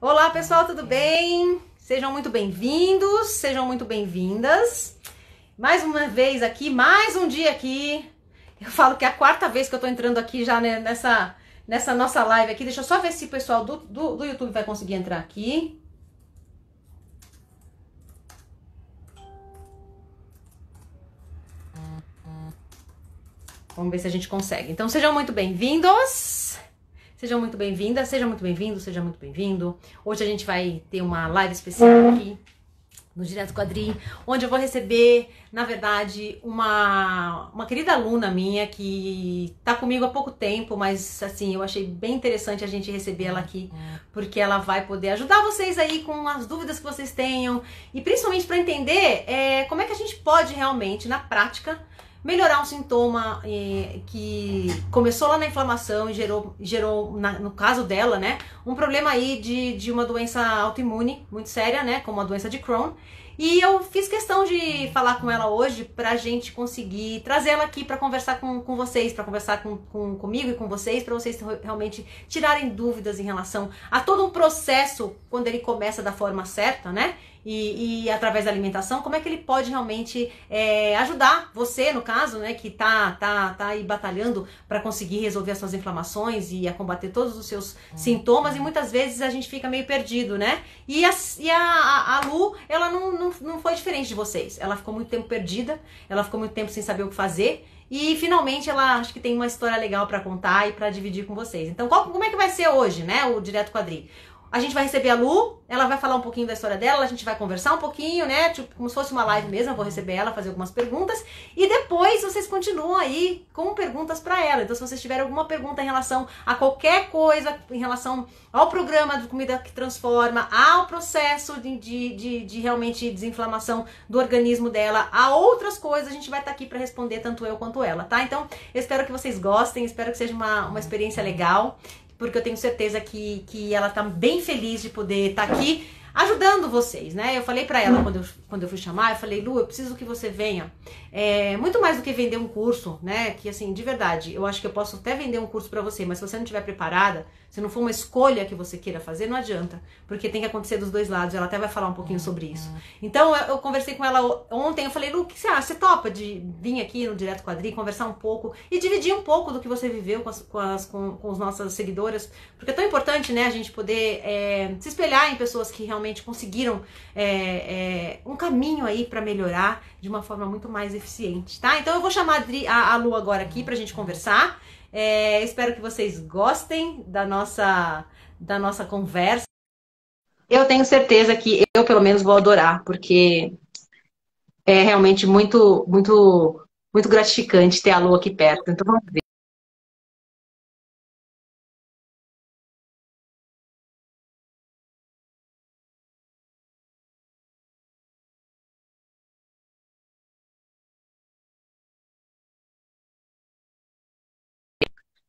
Olá, pessoal, tudo bem? Sejam muito bem-vindos, sejam muito bem-vindas. Mais uma vez aqui, mais um dia aqui. Eu falo que é a quarta vez que eu tô entrando aqui já né, nessa nossa live aqui. Deixa eu só ver se o pessoal do YouTube vai conseguir entrar aqui. Vamos ver se a gente consegue. Então, sejam muito bem-vindos. Sejam muito bem-vindas, seja muito bem-vindo, seja muito bem-vindo. Hoje a gente vai ter uma live especial aqui no Direto Quadri, onde eu vou receber, na verdade, uma querida aluna minha que tá comigo há pouco tempo, mas assim, eu achei bem interessante a gente receber ela aqui, porque ela vai poder ajudar vocês aí com as dúvidas que vocês tenham e principalmente para entender como é que a gente pode realmente, na prática, melhorar um sintoma que começou lá na inflamação e gerou no caso dela, né, um problema aí de uma doença autoimune muito séria, né, como a doença de Crohn. E eu fiz questão de falar com ela hoje pra gente conseguir trazer ela aqui pra conversar com vocês, pra conversar comigo e com vocês, pra vocês realmente tirarem dúvidas em relação a todo um processo quando ele começa da forma certa, né? E através da alimentação, como é que ele pode realmente ajudar você, no caso, né, que tá aí batalhando para conseguir resolver as suas inflamações e a combater todos os seus sintomas, e muitas vezes a gente fica meio perdido, né? E a Lu, ela não foi diferente de vocês. Ela ficou muito tempo perdida, ela ficou muito tempo sem saber o que fazer, e finalmente ela acho que tem uma história legal para contar e para dividir com vocês. Então, como é que vai ser hoje, né, o Direto Quadri? A gente vai receber a Lu, ela vai falar um pouquinho da história dela, a gente vai conversar um pouquinho, né? Tipo, como se fosse uma live mesmo, eu vou receber ela, fazer algumas perguntas. E depois vocês continuam aí com perguntas para ela. Então, se vocês tiverem alguma pergunta em relação a qualquer coisa, em relação ao programa de Comida que Transforma, ao processo de realmente desinflamação do organismo dela, a outras coisas, a gente vai estar aqui para responder, tanto eu quanto ela, tá? Então, eu espero que vocês gostem, espero que seja uma experiência legal, porque eu tenho certeza que ela tá bem feliz de poder estar aqui ajudando vocês, né? Eu falei pra ela quando eu fui chamar, eu falei, Lu, eu preciso que você venha. Muito mais do que vender um curso, né? Que assim, de verdade, eu acho que eu posso até vender um curso pra você, mas se você não estiver preparada, se não for uma escolha que você queira fazer, não adianta, porque tem que acontecer dos dois lados. Ela até vai falar um pouquinho sobre isso. Então, eu conversei com ela ontem, eu falei, Lu, o que você acha? Você topa de vir aqui no Direto Quadri, conversar um pouco e dividir um pouco do que você viveu com as nossas seguidoras, porque é tão importante, né, a gente poder se espelhar em pessoas que realmente conseguiram um caminho aí para melhorar de uma forma muito mais eficiente, tá? Então eu vou chamar a Lu agora aqui pra gente conversar. Espero que vocês gostem da nossa conversa. Eu tenho certeza que eu, pelo menos, vou adorar, porque é realmente muito, muito, muito gratificante ter a Lu aqui perto. Então vamos ver.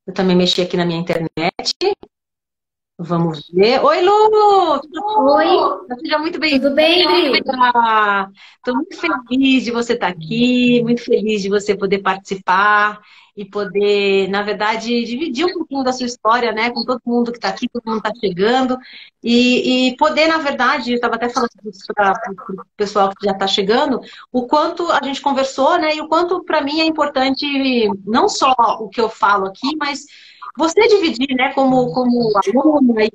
Eu também mexi aqui na minha internet. Vamos ver. Oi, Lu! Tudo Oi, bom? Seja muito tudo bem, Dri? bem-vinda! Estou muito feliz de você estar aqui, muito feliz de você poder participar e poder, na verdade, dividir um pouquinho da sua história, né, com todo mundo que está aqui, todo mundo está chegando, e poder, na verdade, eu estava até falando para o pessoal que já está chegando, o quanto a gente conversou, né, e o quanto para mim é importante não só o que eu falo aqui, mas você dividir, né, como aluna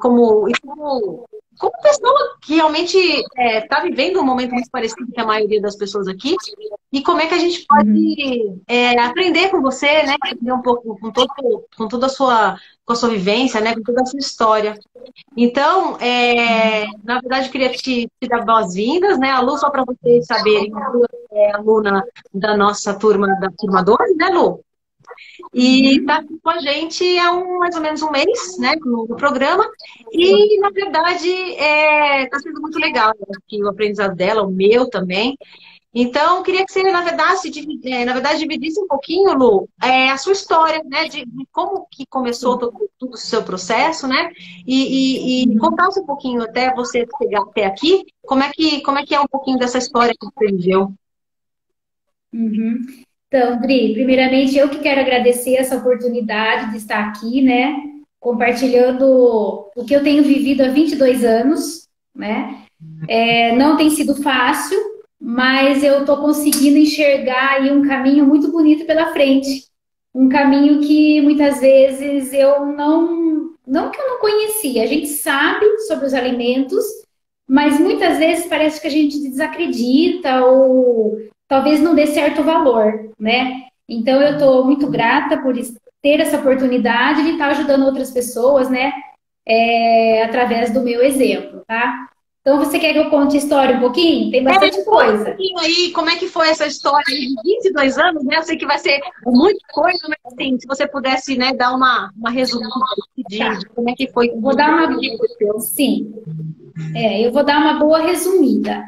como pessoa que realmente está vivendo um momento muito parecido com a maioria das pessoas aqui, e como é que a gente Uhum. pode aprender com você, né, aprender um pouco com toda com a sua vivência, né, com toda a sua história. Então, na verdade, eu queria te dar boas-vindas, né, a Lu, só para vocês saberem, a Lu é aluna da nossa turma, da turma 2, né, Lu? E está Uhum. aqui com a gente há mais ou menos um mês, né, no programa. E, na verdade, está sendo muito legal aqui o aprendizado dela, o meu também. Então, eu queria que você, na verdade, dividisse um pouquinho, Lu, a sua história, né, de como que começou Sim. todo o seu processo, né, e Uhum. contasse um pouquinho até você chegar até aqui, como é que é um pouquinho dessa história que você viveu. Uhum. Então, Dri, primeiramente eu que quero agradecer essa oportunidade de estar aqui, né? compartilhando o que eu tenho vivido há 22 anos, né? Não tem sido fácil, mas eu estou conseguindo enxergar aí um caminho muito bonito pela frente. Um caminho que muitas vezes eu não que eu não conhecia. A gente sabe sobre os alimentos, mas muitas vezes parece que a gente desacredita ou talvez não dê certo valor, né? Então eu estou muito grata por ter essa oportunidade de estar ajudando outras pessoas, né? Através do meu exemplo, tá? Então você quer que eu conte a história um pouquinho? Tem bastante Conta um coisa. pouquinho aí, como é que foi essa história aí de 22 anos, né? Eu sei que vai ser muita coisa, mas assim, se você pudesse, né, dar uma resumida Tá. de como é que foi Eu vou dar uma. como é que foi seu. Sim, eu vou dar uma boa resumida.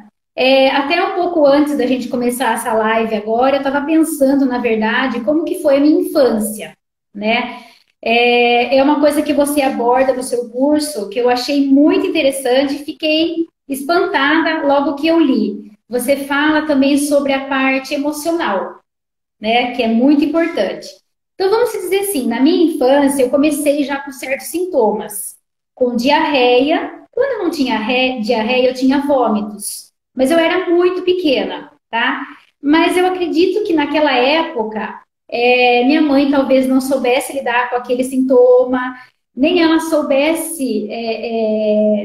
Até um pouco antes da gente começar essa live agora, eu estava pensando, na verdade, como que foi a minha infância, né? É uma coisa que você aborda no seu curso que eu achei muito interessante e fiquei espantada logo que eu li. Você fala também sobre a parte emocional, né? Que é muito importante. Então, vamos dizer assim, na minha infância, eu comecei já com certos sintomas, com diarreia. Quando eu não tinha diarreia, eu tinha vômitos. Mas eu era muito pequena, tá? Mas eu acredito que naquela época, minha mãe talvez não soubesse lidar com aquele sintoma, nem ela soubesse,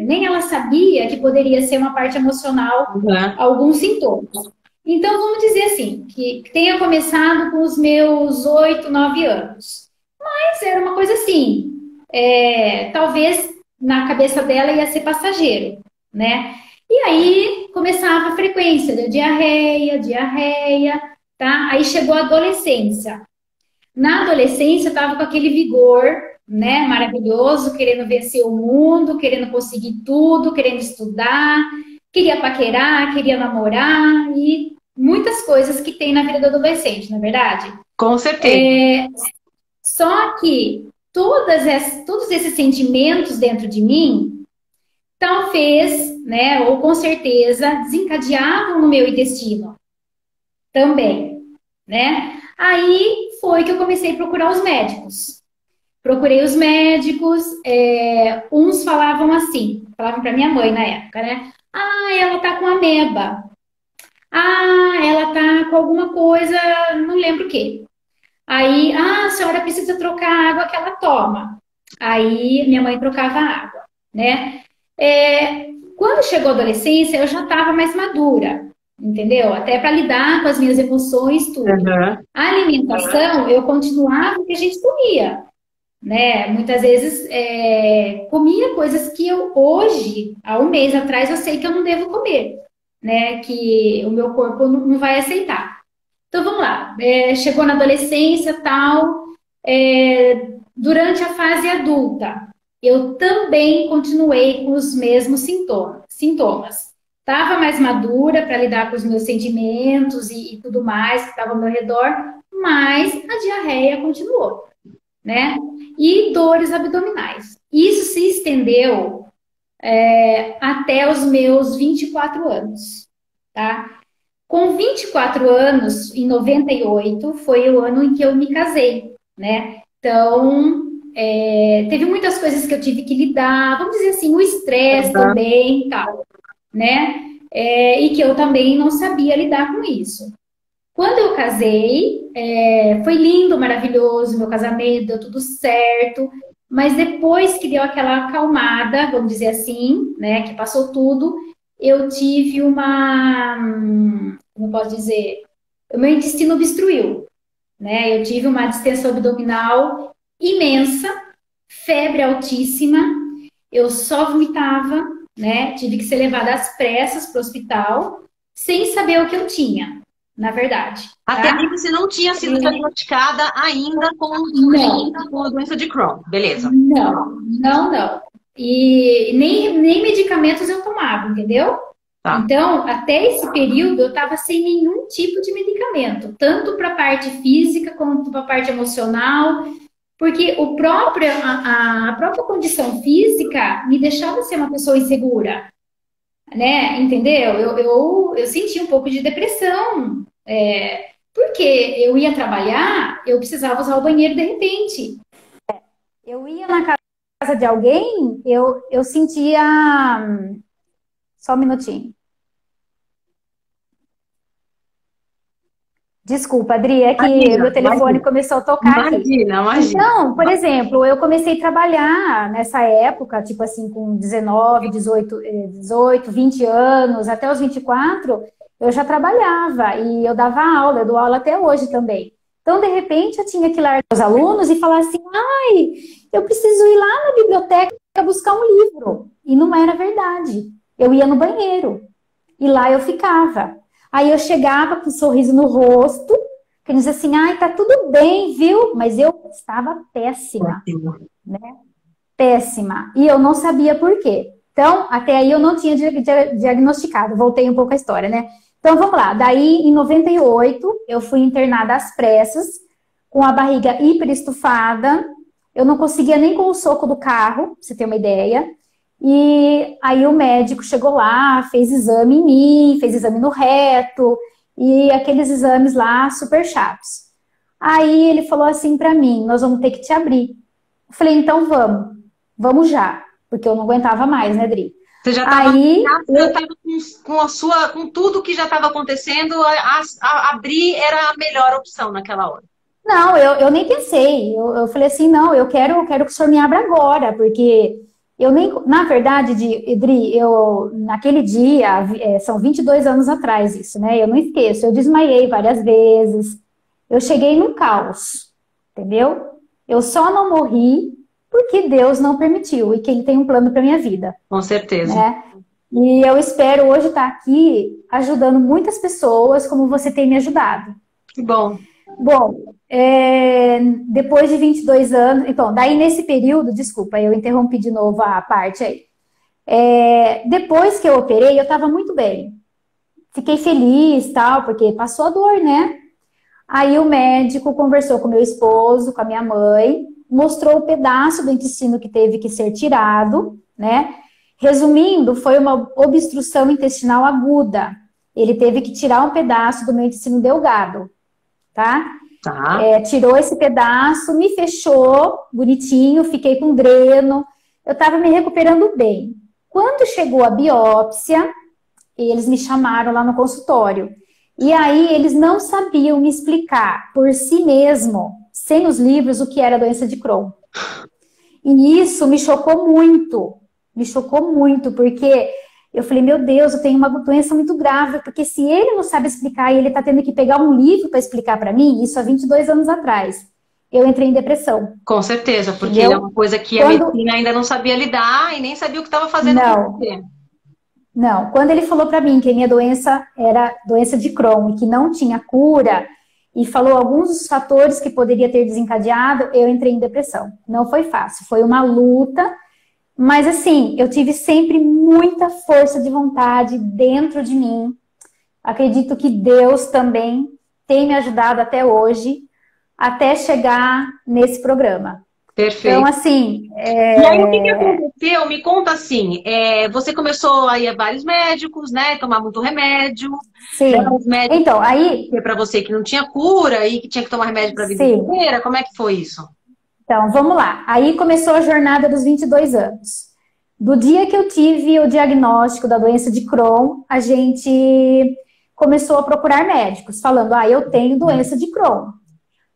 nem ela sabia que poderia ser uma parte emocional Uhum. alguns sintomas. Então, vamos dizer assim, que tenha começado com os meus 8, 9 anos. Mas era uma coisa assim, talvez na cabeça dela ia ser passageiro, né? E aí começava a frequência da diarreia, diarreia, tá? Aí chegou a adolescência. Na adolescência, eu estava com aquele vigor, né, maravilhoso, querendo vencer o mundo, querendo conseguir tudo, querendo estudar, queria paquerar, queria namorar e muitas coisas que tem na vida do adolescente, não é verdade? Com certeza. Só que todos esses sentimentos dentro de mim, talvez, né, ou com certeza, desencadeavam no meu intestino também, né? Aí foi que eu comecei a procurar os médicos. Procurei os médicos, uns falavam para minha mãe na época, né? Ah, ela tá com ameba. Ah, ela tá com alguma coisa, não lembro o quê. Aí, a senhora precisa trocar a água que ela toma. Aí minha mãe trocava a água, né? Quando chegou a adolescência, eu já estava mais madura, entendeu? Até para lidar com as minhas emoções, tudo. Uhum. A alimentação, eu continuava o que a gente comia, né? Muitas vezes comia coisas que eu hoje, há um mês atrás, eu sei que eu não devo comer, né? Que o meu corpo não vai aceitar. Então vamos lá. Chegou na adolescência, tal. Durante a fase adulta, eu também continuei com os mesmos sintomas. Estava mais madura para lidar com os meus sentimentos e tudo mais que estava ao meu redor, mas a diarreia continuou, né? E dores abdominais. Isso se estendeu até os meus 24 anos, tá? Com 24 anos, em 98, foi o ano em que eu me casei, né? Então, teve muitas coisas que eu tive que lidar, vamos dizer assim, o estresse Uhum. também e tal, né? E que eu também não sabia lidar com isso. Quando eu casei, foi lindo, maravilhoso, meu casamento, deu tudo certo, mas depois que deu aquela acalmada, vamos dizer assim, né, que passou tudo, eu tive como eu posso dizer, o meu intestino obstruiu, né? Eu tive uma distensão abdominal imensa, febre altíssima, eu só vomitava, né? Tive que ser levada às pressas para o hospital, sem saber o que eu tinha, na verdade, Até aí tá? você não tinha sido diagnosticada ainda Não, com a doença de Crohn, beleza? não. E nem medicamentos eu tomava, entendeu? Tá. Então, até esse período, eu estava sem nenhum tipo de medicamento, tanto para a parte física quanto para a parte emocional, porque a própria condição física me deixava ser uma pessoa insegura, né? Entendeu? Eu senti um pouco de depressão, porque eu ia trabalhar, eu precisava usar o banheiro de repente. Eu ia na casa de alguém, eu sentia... Só um minutinho. Desculpa, Adri, é que Imagina, meu telefone imagina. começou a tocar aqui. Imagina, imagina. Então, por exemplo, eu comecei a trabalhar nessa época, tipo assim, com 19, 18, 20 anos, até os 24, eu já trabalhava e eu dava aula, eu dou aula até hoje também. Então, de repente, eu tinha que largar os alunos e falar assim, ai, eu preciso ir lá na biblioteca buscar um livro. E não era verdade. Eu ia no banheiro e lá eu ficava. Aí eu chegava com um sorriso no rosto, que dizia assim, ai, tá tudo bem, viu? Mas eu estava péssima, né? Péssima. E eu não sabia por quê. Então, até aí eu não tinha diagnosticado. Voltei um pouco a história, né? Então, vamos lá. Daí, em 98, eu fui internada às pressas, com a barriga hiperestufada. Eu não conseguia nem com o soco do carro, pra você ter uma ideia. E aí o médico chegou lá, fez exame em mim, fez exame no reto, e aqueles exames lá super chatos. Aí ele falou assim pra mim, nós vamos ter que te abrir. Eu falei, então vamos já, porque eu não aguentava mais, né, Dri? Você já estava com tudo que já estava acontecendo, abrir era a melhor opção naquela hora. Não, eu nem pensei. Eu falei assim, não, eu quero que o senhor me abra agora, porque eu nem, na verdade, Edri, eu, naquele dia, são 22 anos atrás isso, né? Eu não esqueço, eu desmaiei várias vezes, eu cheguei num caos, entendeu? Eu só não morri porque Deus não permitiu e quem tem um plano para minha vida, Com certeza. né? E eu espero hoje estar aqui ajudando muitas pessoas como você tem me ajudado. Que bom. Bom, depois de 22 anos, então, daí nesse período, desculpa, eu interrompi de novo a parte aí. Depois que eu operei, eu estava muito bem. Fiquei feliz, tal, porque passou a dor, né? Aí o médico conversou com meu esposo, com a minha mãe, mostrou o pedaço do intestino que teve que ser tirado, né? Resumindo, foi uma obstrução intestinal aguda. Ele teve que tirar um pedaço do meu intestino delgado. Tá? Tirou esse pedaço, me fechou bonitinho, fiquei com dreno, eu estava me recuperando bem. Quando chegou a biópsia, eles me chamaram lá no consultório. E aí eles não sabiam me explicar por si mesmo, sem os livros, o que era a doença de Crohn. E isso me chocou muito, porque eu falei, meu Deus, eu tenho uma doença muito grave, porque se ele não sabe explicar e ele está tendo que pegar um livro para explicar para mim, isso há 22 anos atrás, eu entrei em depressão. Com certeza, porque é uma coisa que a medicina ainda não sabia lidar e nem sabia o que estava fazendo com você. Não, quando ele falou para mim que a minha doença era doença de Crohn e que não tinha cura, e falou alguns dos fatores que poderia ter desencadeado, eu entrei em depressão. Não foi fácil, foi uma luta. Mas assim, eu tive sempre muita força de vontade dentro de mim. Acredito que Deus também tem me ajudado até hoje, até chegar nesse programa. Perfeito. Então, assim... E aí, o que aconteceu? Me conta assim, você começou a ir a vários médicos, né? Tomar muito remédio. Sim. Né, os médicos, então, aí... para você que não tinha cura e que tinha que tomar remédio para a vida inteira, como é que foi isso? Então, vamos lá. Aí começou a jornada dos 22 anos. Do dia que eu tive o diagnóstico da doença de Crohn, a gente começou a procurar médicos, falando, eu tenho doença de Crohn.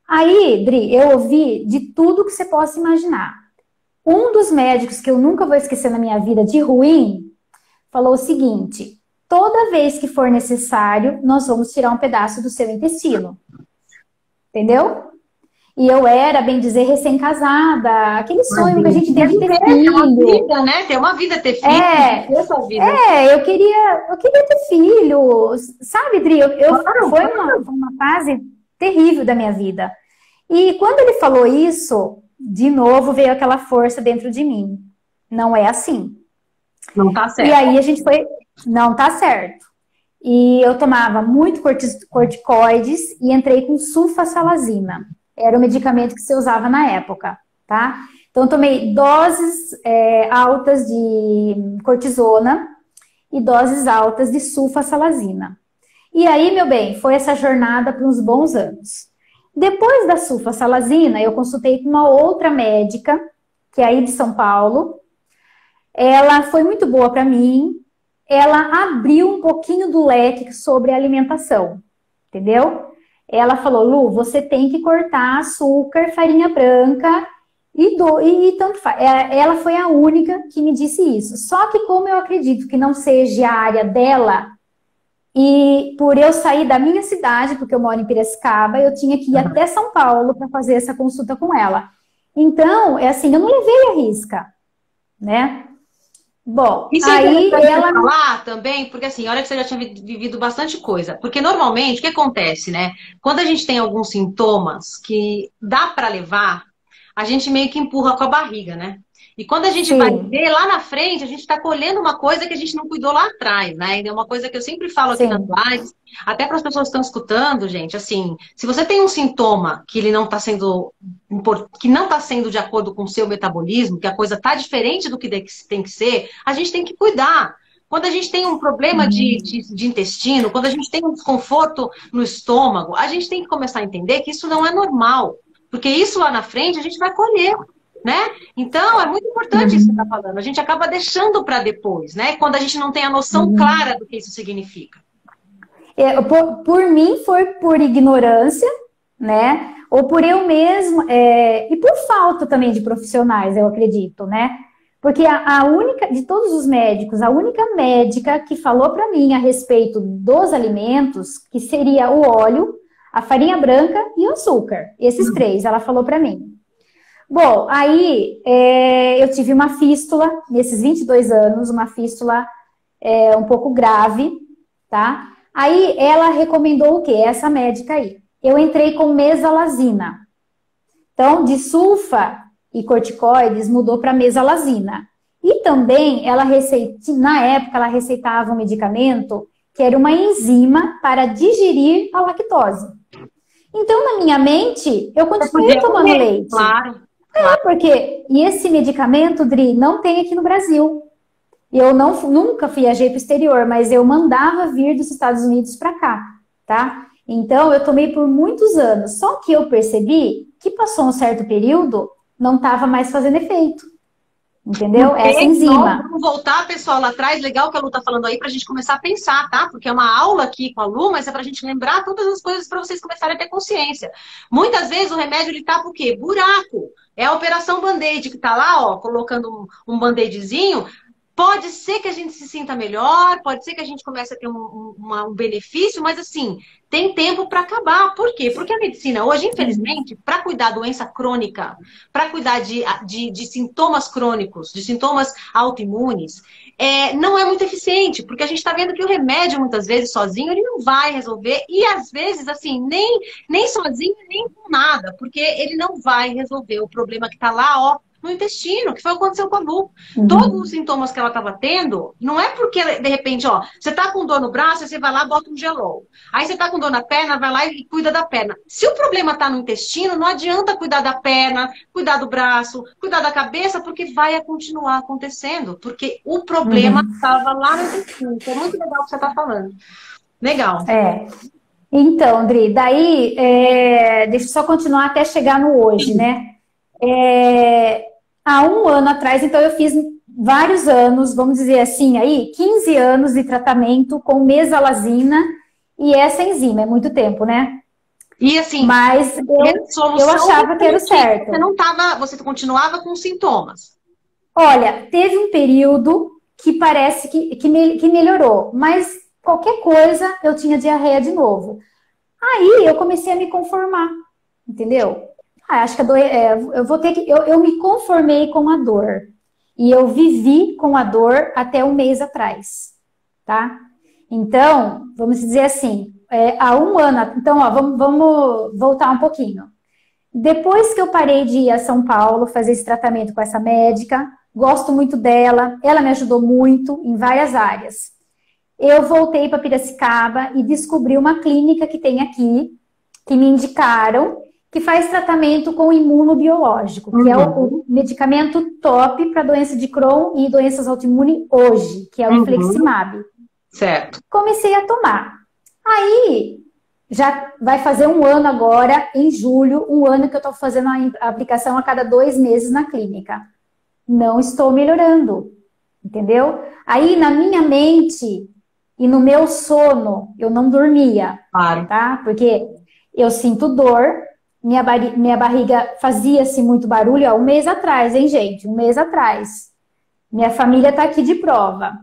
Aí, Dri, eu ouvi de tudo que você possa imaginar. Um dos médicos que eu nunca vou esquecer na minha vida, de ruim, falou o seguinte, toda vez que for necessário, nós vamos tirar um pedaço do seu intestino. Entendeu? E eu era, bem dizer, recém-casada, aquele sonho que a gente tem de ter filho. Ter uma vida, né? Ter uma vida, ter filho. Ter sua vida. Eu queria ter filho. Sabe, Dri, foi uma fase terrível da minha vida. E quando ele falou isso, de novo veio aquela força dentro de mim. Não é assim. Não tá certo. E aí a gente foi... Não tá certo. E eu tomava muito corticoides e entrei com sulfasalazina. Era o medicamento que se usava na época, tá? Então, eu tomei doses altas de cortisona e doses altas de sulfasalazina. E aí, meu bem, foi essa jornada por uns bons anos. Depois da sulfasalazina, eu consultei com uma outra médica que é aí de São Paulo. Ela foi muito boa para mim. Ela abriu um pouquinho do leque sobre alimentação, entendeu? Ela falou, Lu, você tem que cortar açúcar, farinha branca e tanto faz. Ela foi a única que me disse isso. Só que como eu acredito que não seja a área dela, e por eu sair da minha cidade, porque eu moro em Piracicaba, eu tinha que ir até São Paulo para fazer essa consulta com ela. Então, é assim, eu não levei a risca, né? Bom, Isso é aí interessante ela... falar também, porque assim, olha que você já tinha vivido bastante coisa. Porque normalmente, o que acontece, né? Quando a gente tem alguns sintomas que dá para levar, a gente meio que empurra com a barriga, né? E quando a gente vai Sim, ver lá na frente, a gente está colhendo uma coisa que a gente não cuidou lá atrás, né? E é uma coisa que eu sempre falo aqui nas sim. lives, até para as pessoas que estão escutando, gente, assim, se você tem um sintoma que ele não está sendo que não está sendo de acordo com o seu metabolismo, que a coisa está diferente do que tem que ser, a gente tem que cuidar. Quando a gente tem um problema de intestino, quando a gente tem um desconforto no estômago, a gente tem que começar a entender que isso não é normal. Porque isso lá na frente a gente vai colher, né? Então, é muito importante isso que você está falando. A gente acaba deixando para depois, né? Quando a gente não tem a noção clara do que isso significa. Por mim foi por ignorância, né? Ou por eu mesma, e por falta também de profissionais, eu acredito, né? Porque a única, de todos os médicos, a única médica que falou para mim a respeito dos alimentos, que seria o óleo, a farinha branca e o açúcar. Esses três, ela falou para mim. Bom, aí eu tive uma fístula, nesses 22 anos, uma fístula um pouco grave, tá? Aí ela recomendou o quê? Essa médica aí. Eu entrei com mesalazina. Então, de sulfa e corticoides mudou para mesalazina. E também ela na época ela receitava um medicamento que era uma enzima para digerir a lactose. Então, na minha mente, eu continuei tomando leite. Claro, claro. E esse medicamento, Dri, não tem aqui no Brasil. Eu nunca viajei para o exterior, mas eu mandava vir dos Estados Unidos para cá, tá? Então, eu tomei por muitos anos. Só que eu percebi que passou um certo período, não estava mais fazendo efeito. Entendeu? Essa enzima. Vamos voltar, pessoal, lá atrás. Legal que a Lu tá falando aí pra gente começar a pensar, tá? Porque é uma aula aqui com a Lu, mas é pra gente lembrar todas as coisas para vocês começarem a ter consciência. Muitas vezes o remédio, ele tapa o quê? Buraco. É a operação Band-Aid que tá lá, ó, colocando um Band-Aidzinho. Pode ser que a gente se sinta melhor, pode ser que a gente comece a ter um benefício, mas assim, tem tempo para acabar. Por quê? Porque a medicina hoje, infelizmente, para cuidar da doença crônica, para cuidar de sintomas crônicos, de sintomas autoimunes, não é muito eficiente, porque a gente está vendo que o remédio, muitas vezes, sozinho, ele não vai resolver, e às vezes, assim, nem sozinho, nem com nada, porque ele não vai resolver o problema que está lá, ó, no intestino, que foi o que aconteceu com a Lu. Todos os sintomas que ela estava tendo, não é porque, de repente, ó, você tá com dor no braço, aí você vai lá e bota um gelol. Aí você tá com dor na perna, vai lá e cuida da perna. Se o problema tá no intestino, não adianta cuidar da perna, cuidar do braço, cuidar da cabeça, porque vai continuar acontecendo. Porque o problema estava lá no intestino. Então, é muito legal o que você tá falando. Legal. Então, André, daí, deixa eu só continuar até chegar no hoje, né? Há um ano atrás, então eu fiz vários anos, vamos dizer assim, aí, 15 anos de tratamento com mesalazina e essa enzima, é muito tempo, né? E assim, mas eu achava que era o certo. Você continuava com sintomas. Olha, teve um período que parece que melhorou, mas qualquer coisa eu tinha diarreia de novo. Aí eu comecei a me conformar, entendeu? Acho que eu vou ter que. Eu me conformei com a dor. E eu vivi com a dor até um mês atrás. Tá? Então, vamos dizer assim, há um ano. Então, ó, vamos voltar um pouquinho. Depois que eu parei de ir a São Paulo fazer esse tratamento com essa médica, gosto muito dela, ela me ajudou muito em várias áreas. Eu voltei para Piracicaba e descobri uma clínica que tem aqui, que me indicaram, que faz tratamento com imunobiológico, que é o medicamento top para doença de Crohn e doenças autoimunes hoje, que é o infliximab. Certo. Comecei a tomar. Aí, já vai fazer um ano agora, em julho, um ano que eu estou fazendo a aplicação a cada 2 meses na clínica. não estou melhorando, entendeu? Aí na minha mente e no meu sono, eu não dormia, Claro. tá? Porque eu sinto dor, minha barriga fazia-se muito barulho, ó, um mês atrás, hein, gente? Um mês atrás. Minha família tá aqui de prova.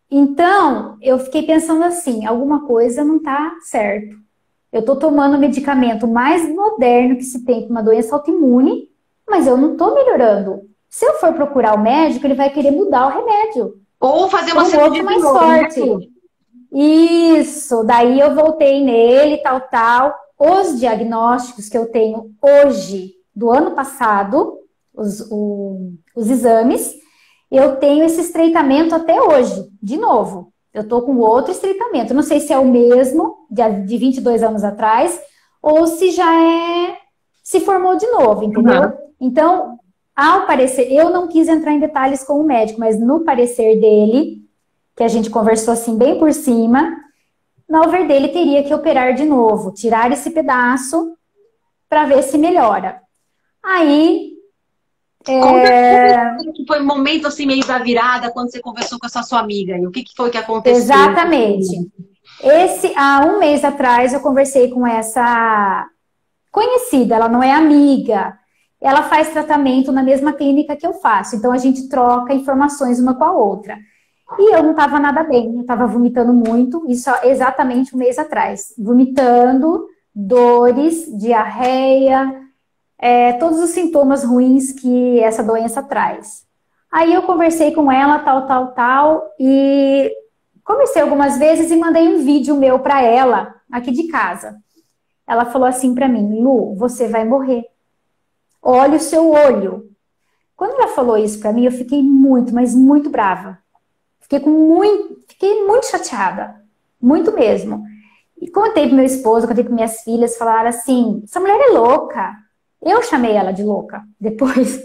Então, eu fiquei pensando assim, alguma coisa não tá certo. Eu tô tomando o medicamento mais moderno que se tem para uma doença autoimune, mas eu não tô melhorando. Se eu for procurar o médico, ele vai querer mudar o remédio Ou fazer por uma um outro cirurgia de mais novo, né? forte. Isso, daí eu voltei nele, tal, tal. Os diagnósticos que eu tenho hoje, do ano passado, os exames, eu tenho esse estreitamento até hoje, de novo. Eu tô com outro estreitamento. Não sei se é o mesmo, de 22 anos atrás, ou se já se formou de novo, entendeu? Uhum. Então, ao parecer, eu não quis entrar em detalhes com o médico, mas no parecer dele, que a gente conversou assim bem por cima, na over dele teria que operar de novo, tirar esse pedaço para ver se melhora. Aí, Conta que foi um momento assim meio da virada quando você conversou com essa sua amiga. E o que foi que aconteceu? exatamente. Há um mês atrás eu conversei com essa conhecida, ela não é amiga. Ela faz tratamento na mesma clínica que eu faço, então a gente troca informações uma com a outra. E eu não estava nada bem, eu estava vomitando muito, isso exatamente um mês atrás. Vomitando, dores, diarreia, todos os sintomas ruins que essa doença traz. Aí eu conversei com ela, tal, tal, tal, e conversei algumas vezes e mandei um vídeo meu para ela, aqui de casa. Ela falou assim para mim, Lu, você vai morrer. Olha o seu olho. Quando ela falou isso para mim, eu fiquei muito, mas muito brava. Fiquei muito chateada. Muito mesmo. E contei pro meu esposo, contei para minhas filhas, falaram assim, essa mulher é louca. Eu chamei ela de louca. Depois,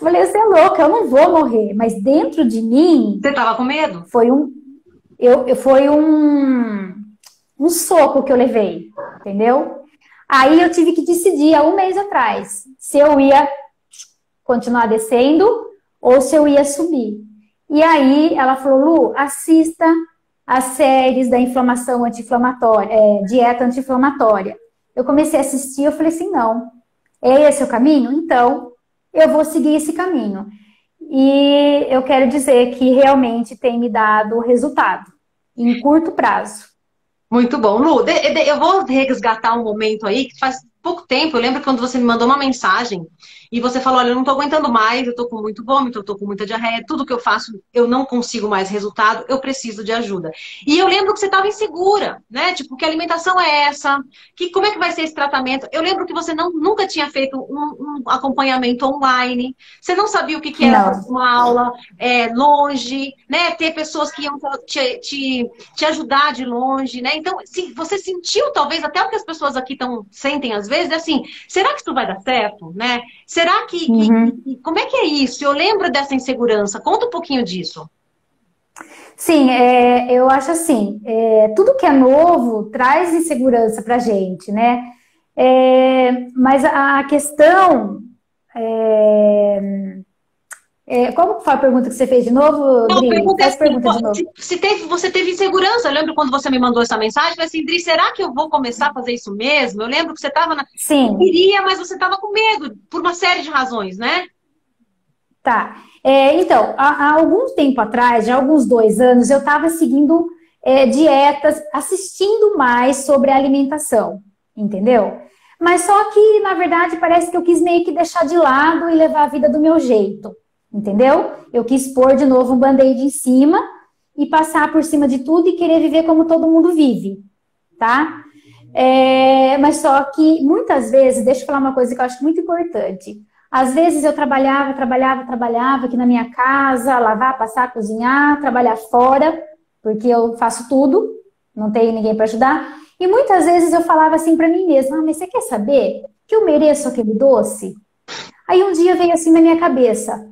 falei, você é louca, eu não vou morrer. Mas dentro de mim, Você tava com medo? foi um soco que eu levei, entendeu? Aí eu tive que decidir há um mês atrás se eu ia continuar descendo ou se eu ia subir. E aí ela falou, Lu, assista as séries da inflamação anti-inflamatória, dieta anti-inflamatória. Eu comecei a assistir, eu falei assim, não, é esse o caminho? Então, eu vou seguir esse caminho. E eu quero dizer que realmente tem me dado resultado, em curto prazo. Muito bom. Lu, eu vou resgatar um momento aí que faz pouco tempo. Eu lembro quando você me mandou uma mensagem e você falou: Olha, eu não tô aguentando mais, eu tô com muito vômito, eu tô com muita diarreia, tudo que eu faço eu não consigo mais resultado, eu preciso de ajuda. E eu lembro que você estava insegura, né? Tipo, que alimentação é essa? Como é que vai ser esse tratamento? Eu lembro que você nunca tinha feito um acompanhamento online, você não sabia o que era fazer Não. uma aula longe, né? Ter pessoas que iam te ajudar de longe, né? Então, se você sentiu, talvez, até o que as pessoas aqui sentem às vezes, é assim, será que isso vai dar certo, né? Será Uhum. como é que é isso? Eu lembro dessa insegurança. Conta um pouquinho disso. Sim, eu acho assim, tudo que é novo traz insegurança pra gente, né? Mas a questão, como que foi a pergunta que você fez de novo, Não, a Dri? pergunta é Faz assim, pergunta de novo. você teve insegurança. Eu lembro quando você me mandou essa mensagem, eu falei assim, Dri, será que eu vou começar a fazer isso mesmo? Eu lembro que você estava você Sim, queria, mas você estava com medo, por uma série de razões, né? tá. Então, há algum tempo atrás, já há alguns 2 anos, eu estava seguindo dietas, assistindo mais sobre a alimentação, entendeu? Mas só que, na verdade, parece que eu quis meio que deixar de lado e levar a vida do meu jeito, entendeu? Eu quis pôr de novo um band-aid em cima e passar por cima de tudo e querer viver como todo mundo vive, tá? Mas só que muitas vezes, deixa eu falar uma coisa que eu acho muito importante. Às vezes eu trabalhava aqui na minha casa, lavar, passar, cozinhar, trabalhar fora, porque eu faço tudo, não tenho ninguém para ajudar. E muitas vezes eu falava assim para mim mesma: mas você quer saber que eu mereço aquele doce? Aí um dia veio assim na minha cabeça: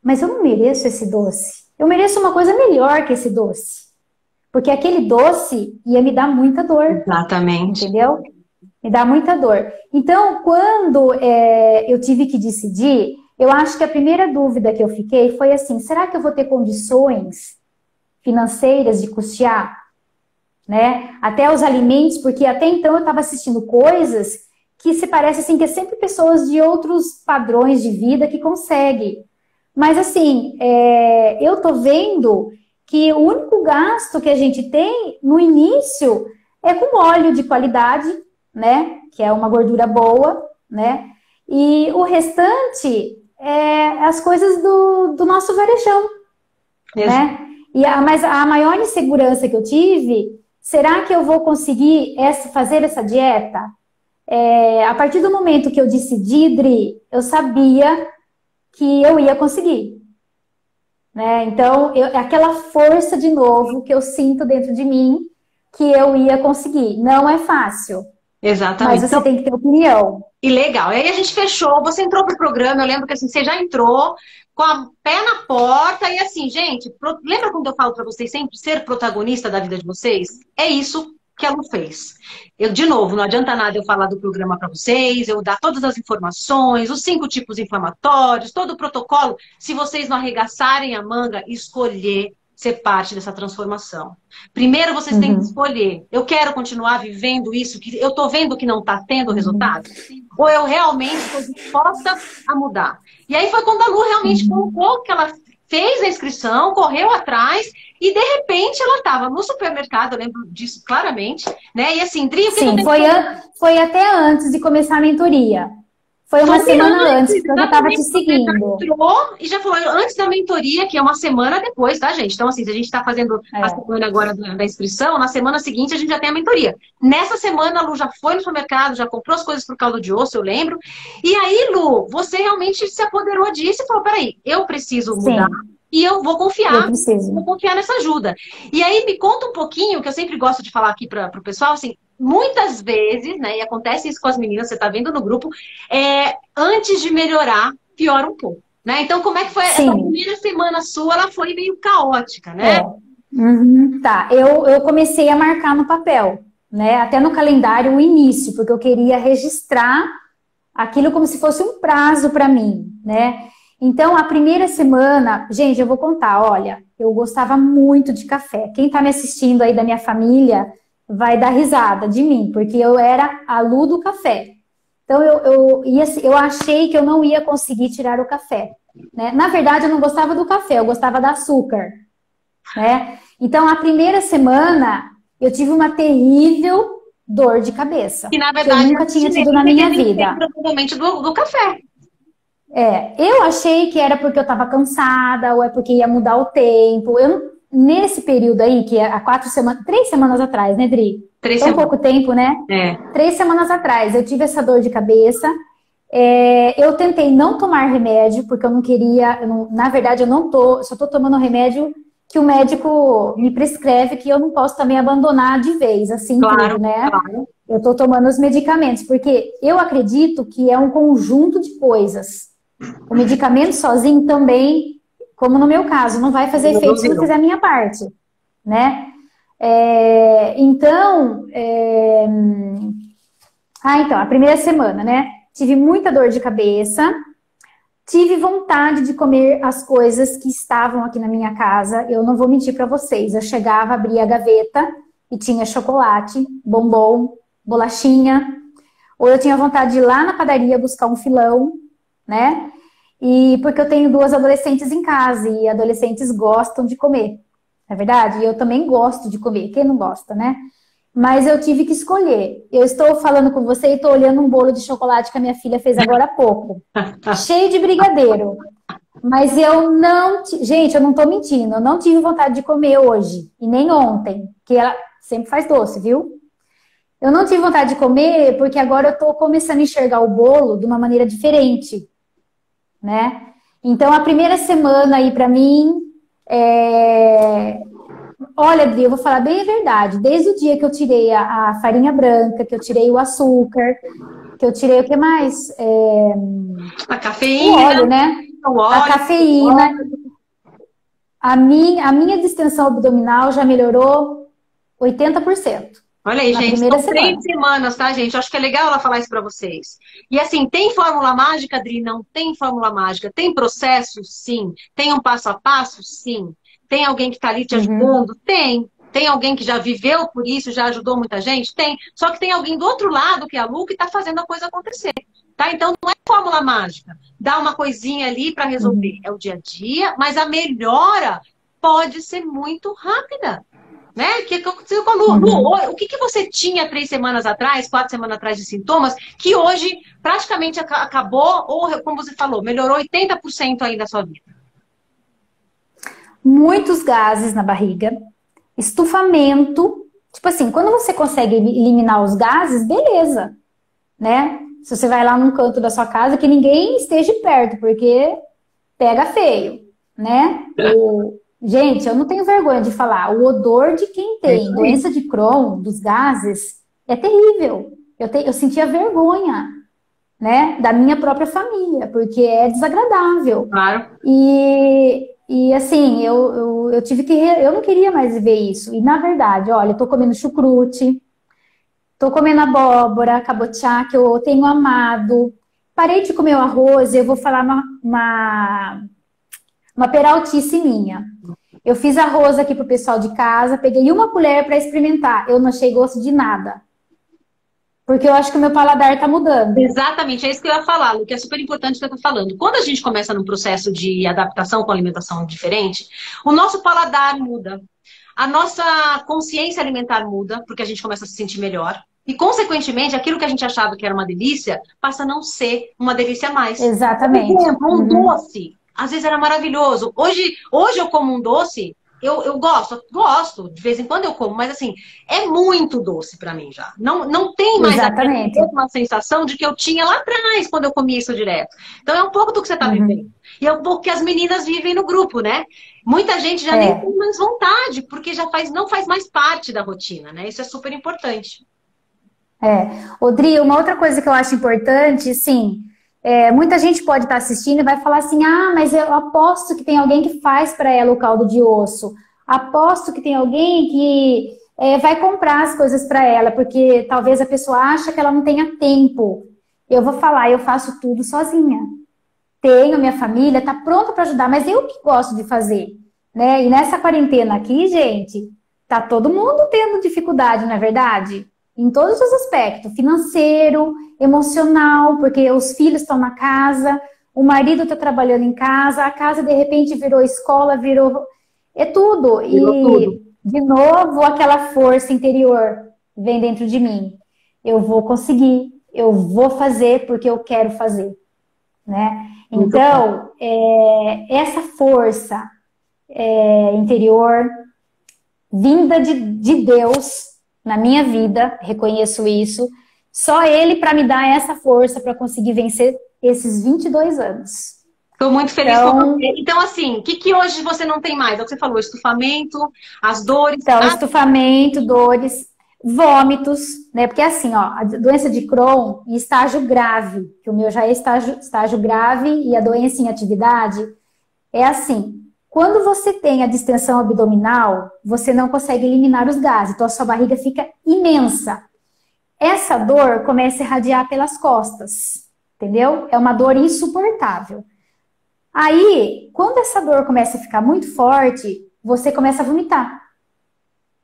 mas eu não mereço esse doce. Eu mereço uma coisa melhor que esse doce. Porque aquele doce ia me dar muita dor, Exatamente. entendeu? Me dá muita dor. Então, quando eu tive que decidir, eu acho que a primeira dúvida que eu fiquei foi assim, será que eu vou ter condições financeiras de custear, né? Até os alimentos, porque até então eu estava assistindo coisas que se parece assim, que é sempre pessoas de outros padrões de vida que conseguem. Mas assim, eu tô vendo que o único gasto que a gente tem no início é com óleo de qualidade, né? Que é uma gordura boa, né? E o restante é as coisas do nosso varejão, né? Mas a maior insegurança que eu tive, será que eu vou conseguir fazer essa dieta? A partir do momento que eu decidi, Dri, eu sabia que eu ia conseguir, né? Então, aquela força de novo que eu sinto dentro de mim que eu ia conseguir. Não é fácil, Exatamente. mas você tem que ter opinião. E legal. E aí a gente fechou, você entrou pro programa, eu lembro que assim, você já entrou com a pé na porta e assim, gente, lembra quando eu falo para vocês sempre ser protagonista da vida de vocês? É isso que a Lu fez. De novo, não adianta nada eu falar do programa para vocês, eu dar todas as informações, os 5 tipos inflamatórios, todo o protocolo, se vocês não arregaçarem a manga e escolher ser parte dessa transformação. Primeiro vocês têm que escolher, eu quero continuar vivendo isso, que eu tô vendo que não tá tendo resultado, ou eu realmente estou disposta a mudar. E aí foi quando a Lu realmente colocou que ela fez a inscrição, correu atrás e de repente ela estava no supermercado, eu lembro disso claramente, né? E assim, Dri, o que Sim, foi até antes de começar a mentoria. Foi uma semana antes, porque eu já estava te seguindo. Entrou e já falou, antes da mentoria, que é uma semana depois, tá, gente? Então, assim, se a gente está fazendo a semana agora da inscrição, na semana seguinte a gente já tem a mentoria. Nessa semana, a Lu já foi no supermercado, já comprou as coisas pro caldo de osso, eu lembro. E aí, Lu, você realmente se apoderou disso e falou, peraí, eu preciso mudar. E eu vou confiar, vou confiar nessa ajuda. E aí, me conta um pouquinho, que eu sempre gosto de falar aqui para o pessoal, assim, muitas vezes, né, e acontece isso com as meninas, você tá vendo no grupo, antes de melhorar, piora um pouco, né? Então, como é que foi essa primeira semana sua? Ela foi meio caótica, né? Tá, eu comecei a marcar no papel, né, até no calendário o início, porque eu queria registrar aquilo como se fosse um prazo para mim, né? Então, a primeira semana, gente, eu vou contar, olha, eu gostava muito de café. Quem tá me assistindo aí da minha família vai dar risada de mim, porque eu era a Lu do café. Então, eu achei que eu não ia conseguir tirar o café, né? Na verdade, eu não gostava do café, eu gostava do açúcar, né? Então, a primeira semana, eu tive uma terrível dor de cabeça, que na verdade eu nunca tinha tido na minha vida. Provavelmente do café. Eu achei que era porque eu estava cansada, ou é porque ia mudar o tempo. Nesse período aí, que é há 3 semanas atrás, né, Dri? Tão pouco tempo, né? 3 semanas atrás, eu tive essa dor de cabeça. Eu tentei não tomar remédio, porque eu não queria, na verdade, só tô tomando remédio que o médico me prescreve, que eu não posso também abandonar de vez, assim, tudo, né? Claro. Eu tô tomando os medicamentos, porque eu acredito que é um conjunto de coisas. O medicamento sozinho também, como no meu caso, não vai fazer efeito se eu não fizer a minha parte, né? Então, a primeira semana, né? Tive muita dor de cabeça, tive vontade de comer as coisas que estavam aqui na minha casa. Eu não vou mentir para vocês, eu chegava, abria a gaveta e tinha chocolate, bombom, bolachinha, ou eu tinha vontade de ir lá na padaria buscar um filão, né? E porque eu tenho 2 adolescentes em casa e adolescentes gostam de comer, não é verdade? E eu também gosto de comer, quem não gosta, né? Mas eu tive que escolher. Eu estou falando com você e estou olhando um bolo de chocolate que a minha filha fez agora há pouco, cheio de brigadeiro. Mas gente, eu não estou mentindo, eu não tive vontade de comer hoje e nem ontem, que ela sempre faz doce, viu? Eu não tive vontade de comer porque agora eu estou começando a enxergar o bolo de uma maneira diferente, né? Então, a primeira semana aí pra mim, olha, Adri, eu vou falar bem a verdade. Desde o dia que eu tirei a farinha branca, que eu tirei o açúcar, que eu tirei o que mais? A cafeína. O óleo, né? A cafeína. A minha distensão abdominal já melhorou 80%. Olha aí, na gente, primeira são 3 semana. semanas, tá, gente? Acho que é legal ela falar isso pra vocês. E assim, tem fórmula mágica, Adri? Não tem fórmula mágica. Tem processo? Sim. Tem um passo a passo? Sim. Tem alguém que tá ali te Uhum, ajudando? Tem. Tem alguém que já viveu por isso, já ajudou muita gente? Tem. Só que tem alguém do outro lado, que é a Lu, que tá fazendo a coisa acontecer. Tá? Então não é fórmula mágica. Dá uma coisinha ali pra resolver. uhum, É o dia a dia, mas a melhora pode ser muito rápida. Né? Que aconteceu com a Lu. Lu, uhum. o que que você tinha 3 semanas atrás, 4 semanas atrás de sintomas, que hoje praticamente acabou, ou como você falou, melhorou 80% aí da sua vida? Muitos gases na barriga, estufamento. Tipo assim, quando você consegue eliminar os gases, beleza, né? Se você vai lá num canto da sua casa, que ninguém esteja perto, porque pega feio, né? Gente, eu não tenho vergonha de falar, o odor de quem É isso tem aí. doença de Crohn, dos gases, é terrível. Eu sentia vergonha, né, da minha própria família, porque é desagradável. Claro. E assim, eu tive que. Eu não queria mais ver isso. E na verdade, olha, eu tô comendo chucrute, tô comendo abóbora, cabotiá, que eu tenho amado. Parei de comer o arroz, eu vou falar uma peraltice minha. Eu fiz arroz aqui pro pessoal de casa, peguei uma colher para experimentar. Eu não achei gosto de nada, porque eu acho que o meu paladar tá mudando. Exatamente, é isso que eu ia falar, Lu, que é super importante o que você está falando. Quando a gente começa num processo de adaptação com alimentação diferente, o nosso paladar muda, a nossa consciência alimentar muda, porque a gente começa a se sentir melhor. E, consequentemente, aquilo que a gente achava que era uma delícia passa a não ser uma delícia mais. Por Exatamente. exemplo, um Uhum. doce. Às vezes era maravilhoso. Hoje eu como um doce, eu gosto, de vez em quando eu como, mas assim, é muito doce para mim já. Não tem mais a Exatamente. mesma sensação de que eu tinha lá atrás, quando eu comia isso direto. Então é um pouco do que você está vivendo. Uhum. E é um pouco que as meninas vivem no grupo, né? Muita gente já nem É. tem mais vontade, porque não faz mais parte da rotina, né? Isso é super importante. É. Odri, uma outra coisa que eu acho importante, sim, muita gente pode estar assistindo e vai falar assim: ah, mas eu aposto que tem alguém que faz para ela o caldo de osso. Aposto que tem alguém que vai comprar as coisas para ela, porque talvez a pessoa acha que ela não tenha tempo. Eu vou falar, eu faço tudo sozinha. Tenho minha família, tá pronta para ajudar, mas eu que gosto de fazer, né? E nessa quarentena aqui, gente, tá todo mundo tendo dificuldade, não é verdade? Em todos os aspectos, financeiro, emocional, porque os filhos estão na casa, o marido está trabalhando em casa, a casa de repente virou escola, virou é tudo. Virou tudo. E de novo aquela força interior vem dentro de mim. Eu vou conseguir, eu vou fazer porque eu quero fazer, né? Muito bom. Então, essa força interior, vinda de Deus na minha vida, reconheço isso, só Ele para me dar essa força para conseguir vencer esses 22 anos. Estou muito feliz com você. Então, Então, assim, o que, que hoje você não tem mais? É o que você falou, estufamento, as dores. então estufamento, dores, vômitos, né? Porque assim, ó, a doença de Crohn em estágio grave, que o meu já é estágio grave e a doença em atividade, é assim, quando você tem a distensão abdominal, você não consegue eliminar os gases, então a sua barriga fica imensa. Essa dor começa a irradiar pelas costas, entendeu? É uma dor insuportável. Aí, quando essa dor começa a ficar muito forte, você começa a vomitar,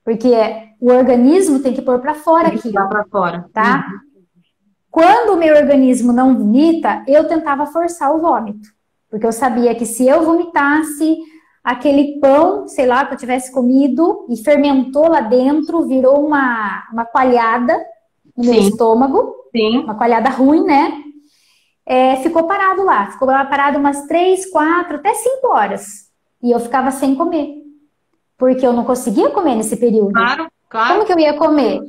porque o organismo tem que pôr para fora Tem que tirar aquilo, para fora. tá? Quando o meu organismo não vomita, eu tentava forçar o vômito. Porque eu sabia que se eu vomitasse aquele pão, sei lá, que eu tivesse comido e fermentou lá dentro, virou uma coalhada no meu Sim, estômago, sim. uma coalhada ruim, né? Ficou parado lá. Ficou lá parado umas 3, 4, até 5 horas. E eu ficava sem comer. Porque eu não conseguia comer nesse período. Claro, claro. Como que eu ia comer?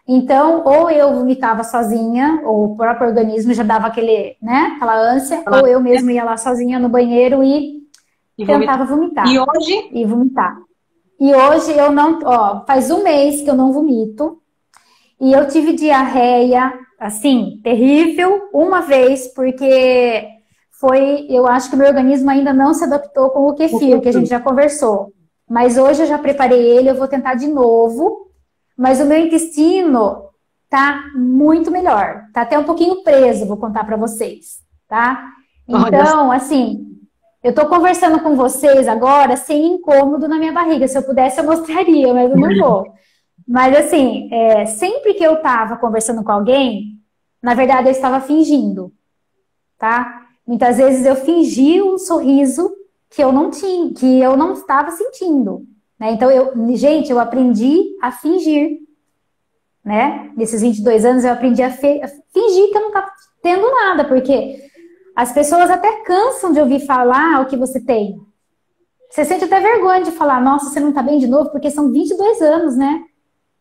Então, ou eu vomitava sozinha, ou o próprio organismo já dava aquela ânsia, ou eu mesma ia lá sozinha no banheiro e E vomitar. tentava E vomitar. hoje, E vomitar. E hoje eu não, ó, faz um mês que eu não vomito, e eu tive diarreia, assim, terrível, uma vez, porque eu acho que o meu organismo ainda não se adaptou com o o que eu kefir, que a gente fiz? já conversou. Mas hoje eu já preparei ele, eu vou tentar de novo, mas o meu intestino tá muito melhor. Tá até um pouquinho preso, vou contar para vocês, tá? Então, assim, eu tô conversando com vocês agora sem incômodo na minha barriga. Se eu pudesse, eu mostraria, mas eu não vou. Mas, assim, sempre que eu tava conversando com alguém, na verdade, eu estava fingindo, tá? Muitas vezes eu fingi um sorriso que eu não tinha, que eu não estava sentindo, né? Então, gente, eu aprendi a fingir, né? Nesses 22 anos, eu aprendi a fingir que eu não estava tendo nada, porque as pessoas até cansam de ouvir falar o que você tem. Você sente até vergonha de falar, nossa, você não tá bem de novo, porque são 22 anos, né?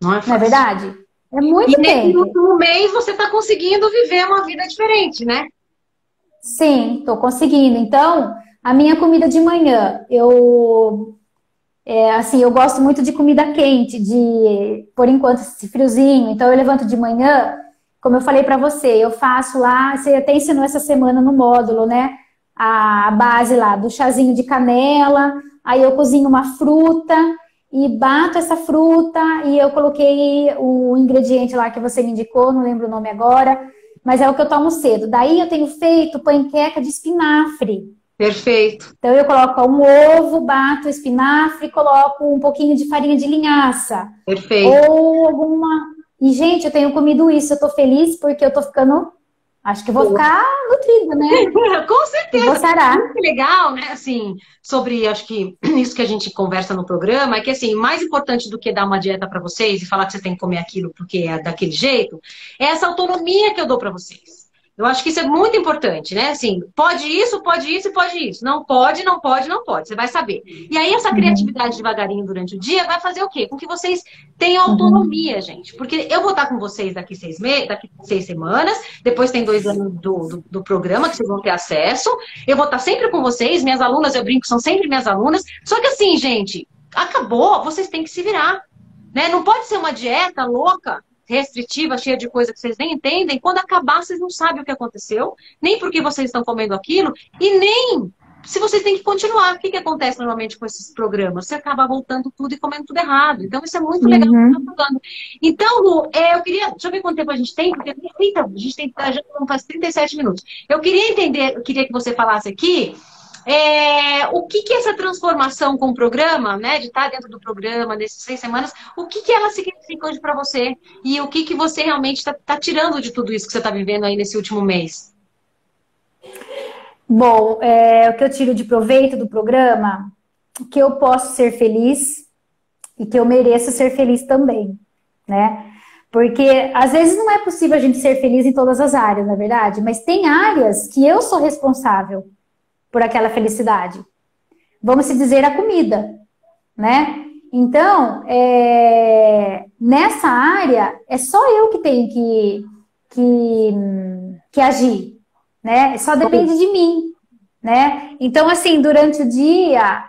Não é fácil. Não é verdade? É muito tempo. E nesse último mês você tá conseguindo viver uma vida diferente, né? Sim, tô conseguindo. Então, a minha comida de manhã, assim, eu gosto muito de comida quente, por enquanto, esse friozinho. Então, eu levanto de manhã, como eu falei para você, eu faço lá, você até ensinou essa semana no módulo, né? A base lá do chazinho de canela, aí eu cozinho uma fruta e bato essa fruta e eu coloquei o ingrediente lá que você me indicou, não lembro o nome agora, mas é o que eu tomo cedo. Daí eu tenho feito panqueca de espinafre. Perfeito. Então eu coloco um ovo, bato o espinafre, coloco um pouquinho de farinha de linhaça. Perfeito. Ou alguma... E, gente, eu tenho comido isso, eu tô feliz porque eu tô ficando... Acho que vou ficar nutrida, né? Com certeza. Vou sarar. Muito legal, né? Assim, sobre, acho que isso que a gente conversa no programa é que, assim, mais importante do que dar uma dieta para vocês e falar que vocês têm que comer aquilo porque é daquele jeito, é essa autonomia que eu dou para vocês. Eu acho que isso é muito importante, né? Assim, pode isso, pode isso e pode isso. Não pode, não pode, não pode. Você vai saber. E aí, essa criatividade devagarinho durante o dia vai fazer o quê? Com que vocês tenham autonomia, gente. Porque eu vou estar com vocês daqui 6 semanas. Depois tem 2 anos do programa que vocês vão ter acesso. Eu vou estar sempre com vocês. Minhas alunas, eu brinco, são sempre minhas alunas. Só que assim, gente, acabou. Vocês têm que se virar. Né? Não pode ser uma dieta louca, restritiva, cheia de coisa que vocês nem entendem. Quando acabar, vocês não sabem o que aconteceu, nem por que vocês estão comendo aquilo, e nem se vocês têm que continuar. O que acontece normalmente com esses programas? Você acaba voltando tudo e comendo tudo errado. Então, isso é muito legal que você está falando. Então, Lu, eu queria... Deixa eu ver quanto tempo a gente tem, porque a gente tem, já faz 37 minutos. Eu queria entender, eu queria que você falasse aqui o que essa transformação com o programa, né, de estar dentro do programa, nesses 6 semanas, o que ela significa hoje para você? E o que você realmente está tirando de tudo isso que você está vivendo aí nesse último mês? Bom, o que eu tiro de proveito do programa, que eu posso ser feliz e que eu mereço ser feliz também, né? Porque às vezes não é possível a gente ser feliz em todas as áreas, na verdade, mas tem áreas que eu sou responsável por aquela felicidade. Vamos se dizer a comida, né? Então, nessa área, é só eu que tenho que agir, né? Só depende de mim, né? Então, assim, durante o dia,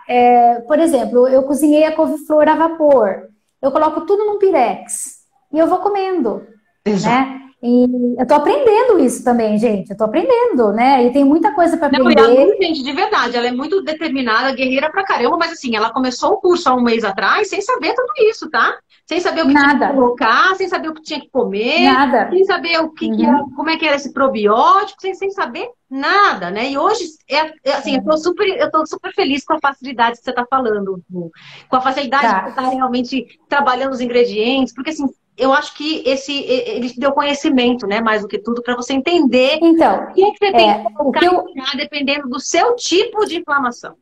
por exemplo, eu cozinhei a couve-flor a vapor, eu coloco tudo num pirex e eu vou comendo, né? E eu tô aprendendo isso também, gente. Eu tô aprendendo, né? E tem muita coisa para aprender. Não, e a Lu, gente, de verdade, ela é muito determinada, guerreira pra caramba, mas assim, ela começou o curso há um mês atrás sem saber tudo isso, tá? Sem saber o que tinha que colocar, sem saber o que tinha que comer, sem saber o que era, como é que era esse probiótico, sem saber nada, né? E hoje, assim, eu tô super feliz com a facilidade que você tá falando, Lu. Com a facilidade de você estar realmente trabalhando os ingredientes, porque assim, eu acho que ele te deu conhecimento, né? Mais do que tudo, para você entender então, o que você tem que colocar dependendo do seu tipo de inflamação.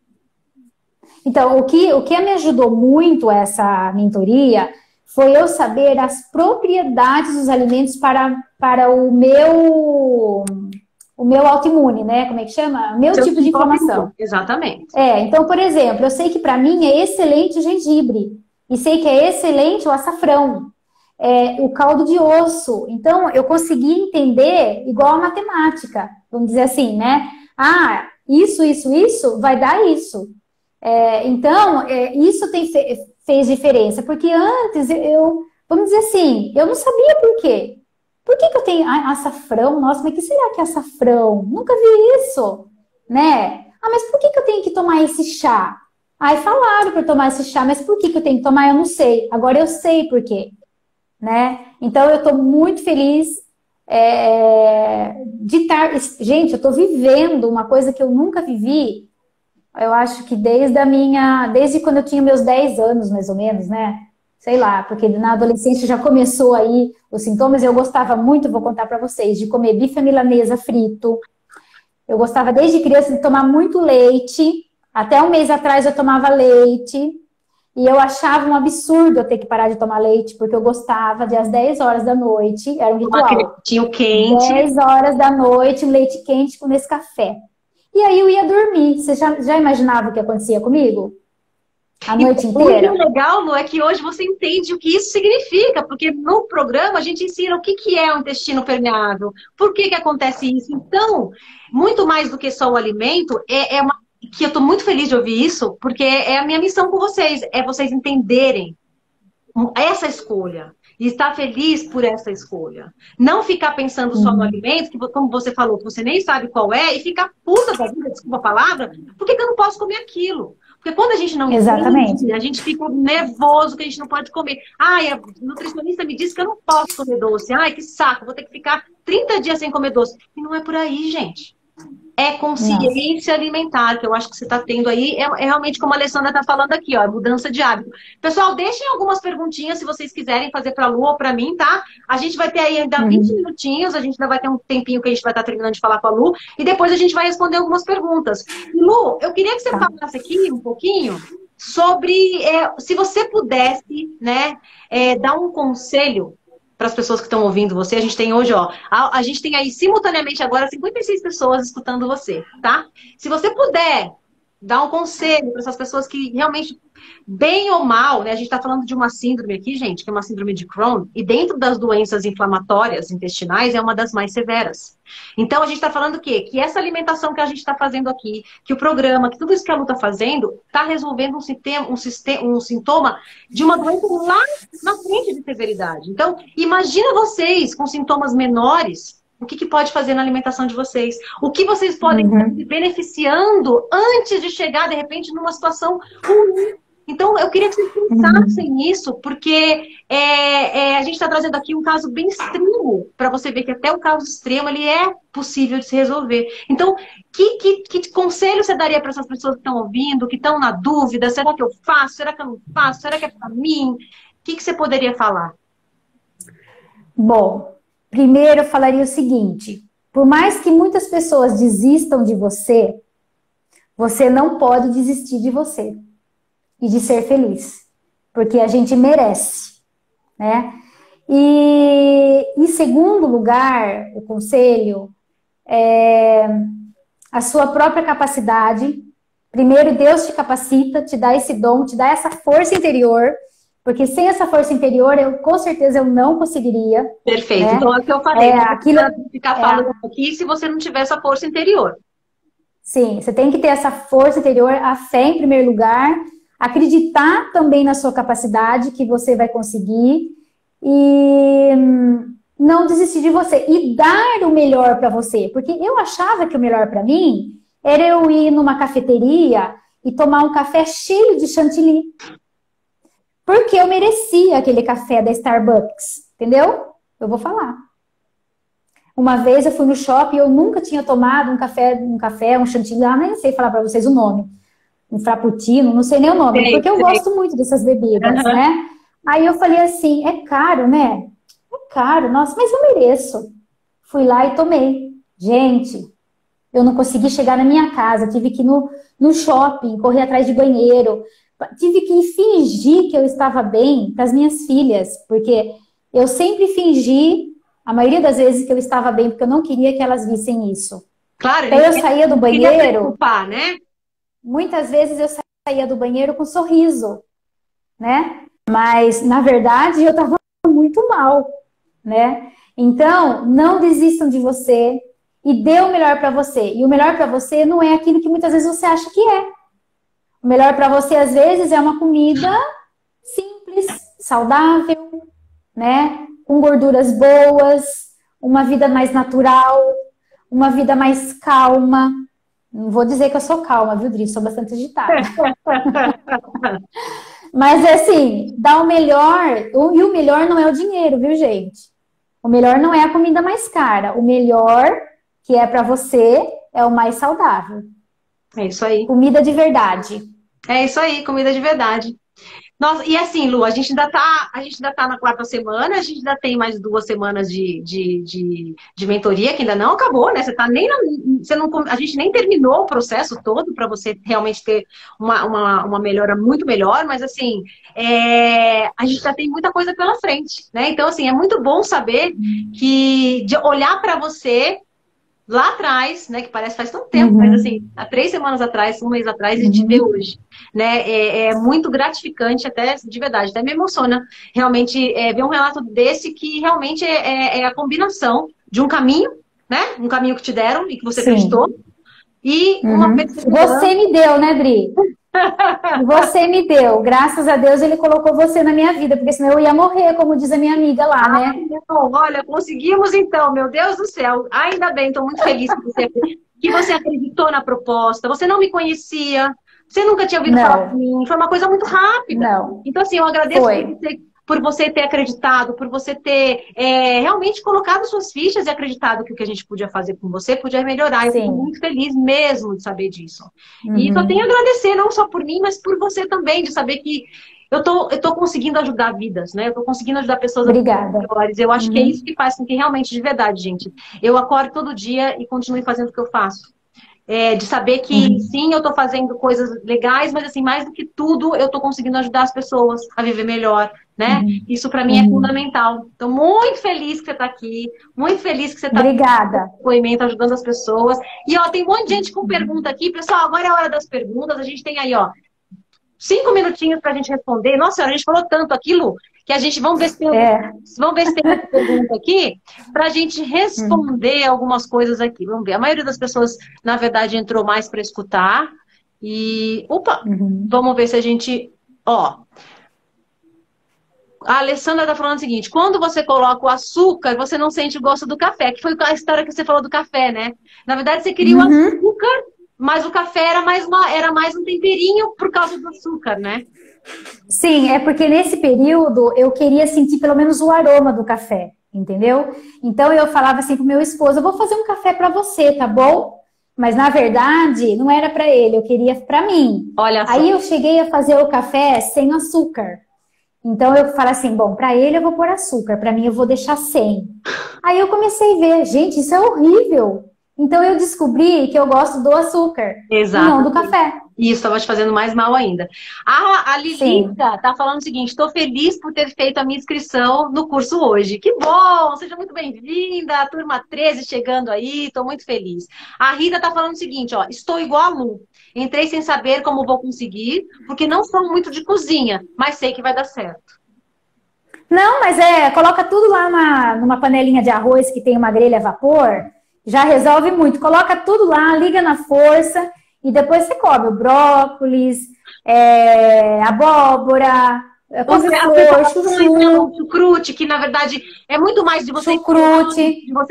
Então, o que me ajudou muito essa mentoria foi eu saber as propriedades dos alimentos para o meu autoimune, né? Como é que chama? Meu tipo de inflamação. Exatamente. Então, por exemplo, eu sei que para mim é excelente o gengibre. E sei que é excelente o açafrão. O caldo de osso. Então, eu consegui entender igual a matemática. Vamos dizer assim, né? Ah, isso vai dar isso. Então, isso fez diferença. Porque antes, vamos dizer assim, eu não sabia por quê. Por que eu tenho açafrão? Nossa, mas o que será que é açafrão? Nunca vi isso, né? Ah, mas por que eu tenho que tomar esse chá? Aí falaram para tomar esse chá, mas por que eu tenho que tomar? Eu não sei. Agora eu sei por quê. né? Então, eu estou muito feliz de estar... Gente, eu estou vivendo uma coisa que eu nunca vivi, eu acho que desde quando eu tinha meus 10 anos, mais ou menos, né? Sei lá, porque na adolescência já começou aí os sintomas. Eu gostava muito, vou contar para vocês, de comer bife à milanesa frito. Eu gostava desde criança de tomar muito leite. Até um mês atrás eu tomava leite. E eu achava um absurdo eu ter que parar de tomar leite, porque eu gostava de às 10 horas da noite, era um ritual. Tinha o quente. 10 horas da noite, um leite quente com esse café. E aí eu ia dormir. Você já imaginava o que acontecia comigo? A noite inteira? O legal, Lu, é que hoje você entende o que isso significa, porque no programa a gente ensina o que é o intestino permeável, por que acontece isso. Então, muito mais do que só o alimento, que eu estou muito feliz de ouvir isso, porque é a minha missão com vocês, é vocês entenderem essa escolha. E estar feliz por essa escolha. Não ficar pensando só no alimento, que como você falou, que você nem sabe qual é, e ficar puta da vida, desculpa a palavra, por que eu não posso comer aquilo? Porque quando a gente não entende, a gente fica nervoso que a gente não pode comer. Ai, a nutricionista me disse que eu não posso comer doce. Ai, que saco, vou ter que ficar 30 dias sem comer doce. E não é por aí, gente. É consciência alimentar, que eu acho que você está tendo aí. É realmente como a Alessandra está falando aqui, ó, mudança de hábito. Pessoal, deixem algumas perguntinhas se vocês quiserem fazer para a Lu ou para mim, tá? A gente vai ter aí ainda 20 minutinhos, a gente ainda vai ter um tempinho que a gente vai estar terminando de falar com a Lu, e depois a gente vai responder algumas perguntas. Lu, eu queria que você falasse aqui um pouquinho sobre se você pudesse, né, dar um conselho para as pessoas que estão ouvindo você. A gente tem hoje, ó, a gente tem aí simultaneamente agora 56 pessoas escutando você, tá? Se você puder dar um conselho para essas pessoas que realmente, bem ou mal, né? A gente está falando de uma síndrome aqui, gente, que é uma síndrome de Crohn, e dentro das doenças inflamatórias intestinais é uma das mais severas. Então a gente está falando o quê? Que essa alimentação que a gente está fazendo aqui, que o programa, que tudo isso que a Lu está fazendo, está resolvendo um sintoma de uma doença lá na frente de severidade. Então, imagina vocês com sintomas menores. O que pode fazer na alimentação de vocês? O que vocês podem estar se beneficiando antes de chegar, de repente, numa situação ruim? Então, eu queria que vocês pensassem nisso, porque a gente está trazendo aqui um caso bem extremo, para você ver que até o caso extremo ele é possível de se resolver. Então, que conselho você daria para essas pessoas que estão ouvindo, que estão na dúvida? Será que eu faço? Será que eu não faço? Será que é para mim? O que você poderia falar? Bom, primeiro eu falaria o seguinte: por mais que muitas pessoas desistam de você, você não pode desistir de você e de ser feliz, porque a gente merece, né? E em segundo lugar, o conselho é a sua própria capacidade. Primeiro, Deus te capacita, te dá esse dom, te dá essa força interior. Porque sem essa força interior, com certeza eu não conseguiria. Perfeito. Né? Então é o que eu falei. Ficar falando aqui se você não tiver essa força interior. Sim, você tem que ter essa força interior, a fé em primeiro lugar, acreditar também na sua capacidade, que você vai conseguir, e não desistir de você. E dar o melhor para você. Porque eu achava que o melhor para mim era eu ir numa cafeteria e tomar um café cheio de chantilly. Porque eu merecia aquele café da Starbucks, entendeu? Eu vou falar. Uma vez eu fui no shopping e eu nunca tinha tomado um café, um chantilly, nem sei falar para vocês o nome. Um frappuccino, não sei nem o nome, porque eu gosto muito dessas bebidas, né? Aí eu falei assim, é caro, né? É caro, nossa, mas eu mereço. Fui lá e tomei. Gente, eu não consegui chegar na minha casa, tive que ir no shopping, correr atrás de banheiro. Tive que fingir que eu estava bem para as minhas filhas, porque eu sempre fingi, a maioria das vezes, que eu estava bem, porque eu não queria que elas vissem isso. Claro, então eu saía do banheiro, preocupar, né? Muitas vezes eu saía do banheiro com um sorriso, né? Mas, na verdade, eu estava muito mal, né? Então, não desistam de você e dê o melhor para você. E o melhor para você não é aquilo que muitas vezes você acha que é. O melhor para você, às vezes, é uma comida simples, saudável, né? Com gorduras boas, uma vida mais natural, uma vida mais calma. Não vou dizer que eu sou calma, viu, Dri? Sou bastante agitada. Mas assim, dá o melhor, e o melhor não é o dinheiro, viu, gente? O melhor não é a comida mais cara. O melhor, que é para você, é o mais saudável. É isso aí. Comida de verdade. É isso aí, comida de verdade. Nossa, e assim, Lu, a gente ainda tá na quarta semana, a gente ainda tem mais 2 semanas de mentoria, que ainda não acabou, né? Você tá nem você não, a gente nem terminou o processo todo para você realmente ter uma melhora muito melhor, mas assim, a gente já tem muita coisa pela frente, né? Então, assim, é muito bom saber que de olhar para você lá atrás, né, que parece faz tanto tempo, mas assim, há 3 semanas atrás, um mês atrás, a gente vê hoje, né, é muito gratificante até, de verdade, até me emociona realmente ver um relato desse que realmente é a combinação de um caminho, né, um caminho que te deram e que você acreditou, e uma perseverança. Você me deu, né, Dri? Você me deu. Graças a Deus ele colocou você na minha vida, porque senão eu ia morrer, como diz a minha amiga lá, né? Então, olha, conseguimos então, meu Deus do céu. Ainda bem, estou muito feliz que você acreditou na proposta. Você não me conhecia, você nunca tinha ouvido falar de mim. Foi uma coisa muito rápida. Não. Então, assim, eu agradeço por você ter acreditado, por você ter realmente colocado suas fichas e acreditado que o que a gente podia fazer com você podia melhorar. Eu fico muito feliz mesmo de saber disso. E só tenho a agradecer, não só por mim, mas por você também, de saber que eu tô conseguindo ajudar vidas, né? Eu tô conseguindo ajudar pessoas a Obrigada. melhores. Eu acho que é isso que faz com que realmente, de verdade, gente, eu acordo todo dia e continue fazendo o que eu faço. De saber que, sim, eu tô fazendo coisas legais, mas, assim, mais do que tudo, eu tô conseguindo ajudar as pessoas a viver melhor, né? Isso, pra mim, é fundamental. Tô muito feliz que você tá aqui, muito feliz que você tá Obrigada. aqui, depoimento, ajudando as pessoas. E, ó, tem um monte de gente com pergunta aqui. Pessoal, agora é a hora das perguntas. A gente tem aí, ó, 5 minutinhos pra gente responder. Nossa senhora, a gente falou tanto aquilo que a gente, vamos ver se tem uma pergunta aqui pra gente responder algumas coisas aqui. Vamos ver. A maioria das pessoas, na verdade, entrou mais para escutar. E, vamos ver se a gente, ó. A Alessandra tá falando o seguinte: quando você coloca o açúcar, você não sente o gosto do café, que foi a história que você falou do café, né? Na verdade, você queria o açúcar, mas o café era mais um temperinho por causa do açúcar, né? Sim, é porque nesse período eu queria sentir pelo menos o aroma do café, entendeu? Então eu falava assim pro meu esposo: eu vou fazer um café para você, tá bom? Mas na verdade não era para ele, eu queria para mim. Olha só. Aí eu cheguei a fazer o café sem açúcar. Então eu falei assim: bom, para ele eu vou pôr açúcar, para mim eu vou deixar sem. Aí eu comecei a ver, gente, isso é horrível. Então eu descobri que eu gosto do açúcar, e não do café. Isso estava te fazendo mais mal ainda. A Lilica tá falando o seguinte: estou feliz por ter feito a minha inscrição no curso hoje. Que bom! Seja muito bem-vinda, a turma 13 chegando aí, estou muito feliz. A Rita tá falando o seguinte, ó: estou igual a Lu. Entrei sem saber como vou conseguir, porque não sou muito de cozinha, mas sei que vai dar certo. Não, mas coloca tudo lá numa panelinha de arroz que tem uma grelha a vapor, já resolve muito. Coloca tudo lá, liga na força e depois você come o brócolis, abóbora, couve-flor, chucrute, que na verdade é muito mais de você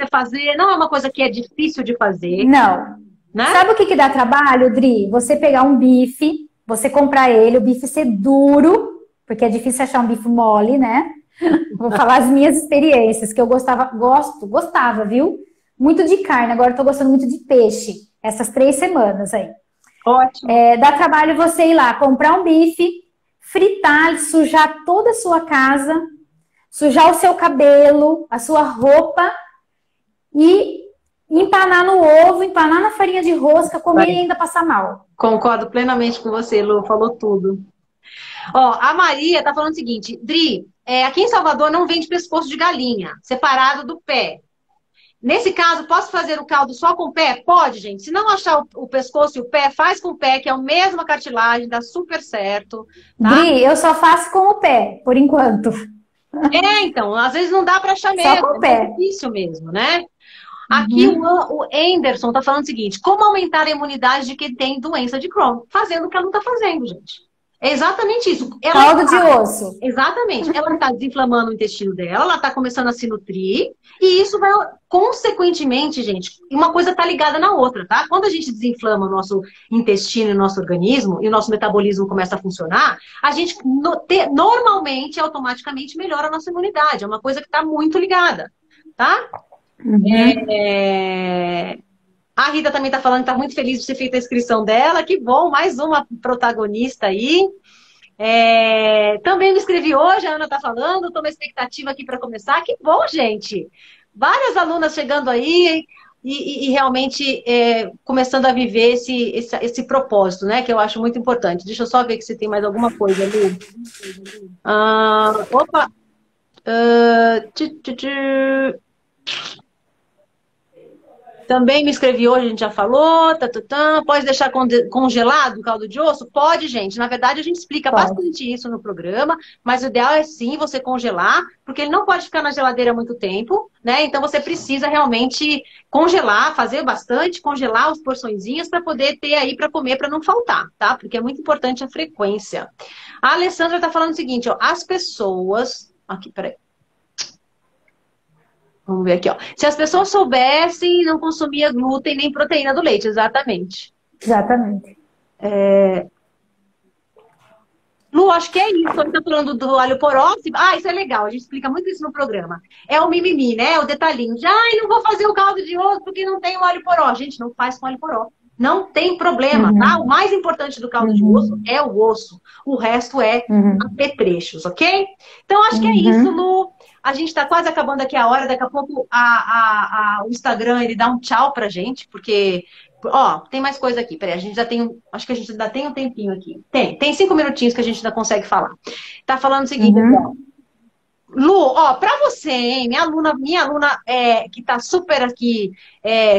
fazer, não é uma coisa que é difícil de fazer. Não. Né? Sabe o que dá trabalho, Dri? Você pegar um bife, você comprar ele, o bife ser duro, porque é difícil achar um bife mole, né? Vou falar as minhas experiências, que eu gostava, viu? Muito de carne, agora eu tô gostando muito de peixe, essas 3 semanas aí. Ótimo. Dá trabalho você ir lá, comprar um bife, fritar, sujar toda a sua casa, sujar o seu cabelo, a sua roupa e empanar no ovo, empanar na farinha de rosca, comer e ainda passar mal. Concordo plenamente com você, Lu, falou tudo. Ó, a Maria tá falando o seguinte: Dri, aqui em Salvador não vende pescoço de galinha, separado do pé. Nesse caso, posso fazer o caldo só com o pé? Pode, gente. Se não achar o pescoço e o pé, faz com o pé, que é a mesma cartilagem, dá super certo. Tá? Dri, eu só faço com o pé, por enquanto. Então, às vezes não dá pra achar mesmo. Só com o pé. É difícil mesmo, né? Aqui o Anderson tá falando o seguinte: como aumentar a imunidade de quem tem doença de Crohn? Fazendo o que ela não tá fazendo, gente. É exatamente isso. Caldo de osso. Exatamente. Ela está desinflamando o intestino dela, ela está começando a se nutrir, e isso vai, consequentemente, gente, uma coisa está ligada na outra, tá? Quando a gente desinflama o nosso intestino e o nosso organismo, e o nosso metabolismo começa a funcionar, a gente normalmente, automaticamente, melhora a nossa imunidade. É uma coisa que está muito ligada, tá? A Rita também está falando que está muito feliz de ter feito a inscrição dela. Que bom, mais uma protagonista aí. Também me inscrevi hoje, a Ana está falando, estou na expectativa aqui para começar. Que bom, gente! Várias alunas chegando aí e realmente começando a viver esse propósito, né? Que eu acho muito importante. Deixa eu só ver se tem mais alguma coisa ali. Opa! Também me inscrevi hoje, a gente já falou. Pode deixar congelado o caldo de osso? Pode, gente. Na verdade, a gente explica bastante isso no programa, mas o ideal é sim você congelar, porque ele não pode ficar na geladeira muito tempo, né? Então você precisa realmente congelar, fazer bastante, congelar os porçõezinhos para poder ter aí para comer, para não faltar, tá? Porque é muito importante a frequência. A Alessandra está falando o seguinte, ó, as pessoas... Aqui, peraí. Vamos ver aqui, ó. Se as pessoas soubessem, não consumia glúten nem proteína do leite, exatamente. Exatamente. Lu, acho que é isso. A gente tá falando do alho poró. Isso é legal, a gente explica muito isso no programa. É o mimimi, né? O detalhinho. Não vou fazer o caldo de osso porque não tem o alho poró. Gente, não faz com alho poró. Não tem problema, tá? O mais importante do caldo de osso é o osso. O resto é apetrechos, ok? Então, acho que é isso, Lu. A gente tá quase acabando aqui a hora. Daqui a pouco o Instagram, ele dá um tchau pra gente, porque... Ó, tem mais coisa aqui. Peraí, a gente já tem... Acho que a gente ainda tem um tempinho aqui. Tem 5 minutinhos que a gente ainda consegue falar. Tá falando o seguinte, então. Lu, ó, pra você, hein, minha aluna que tá super aqui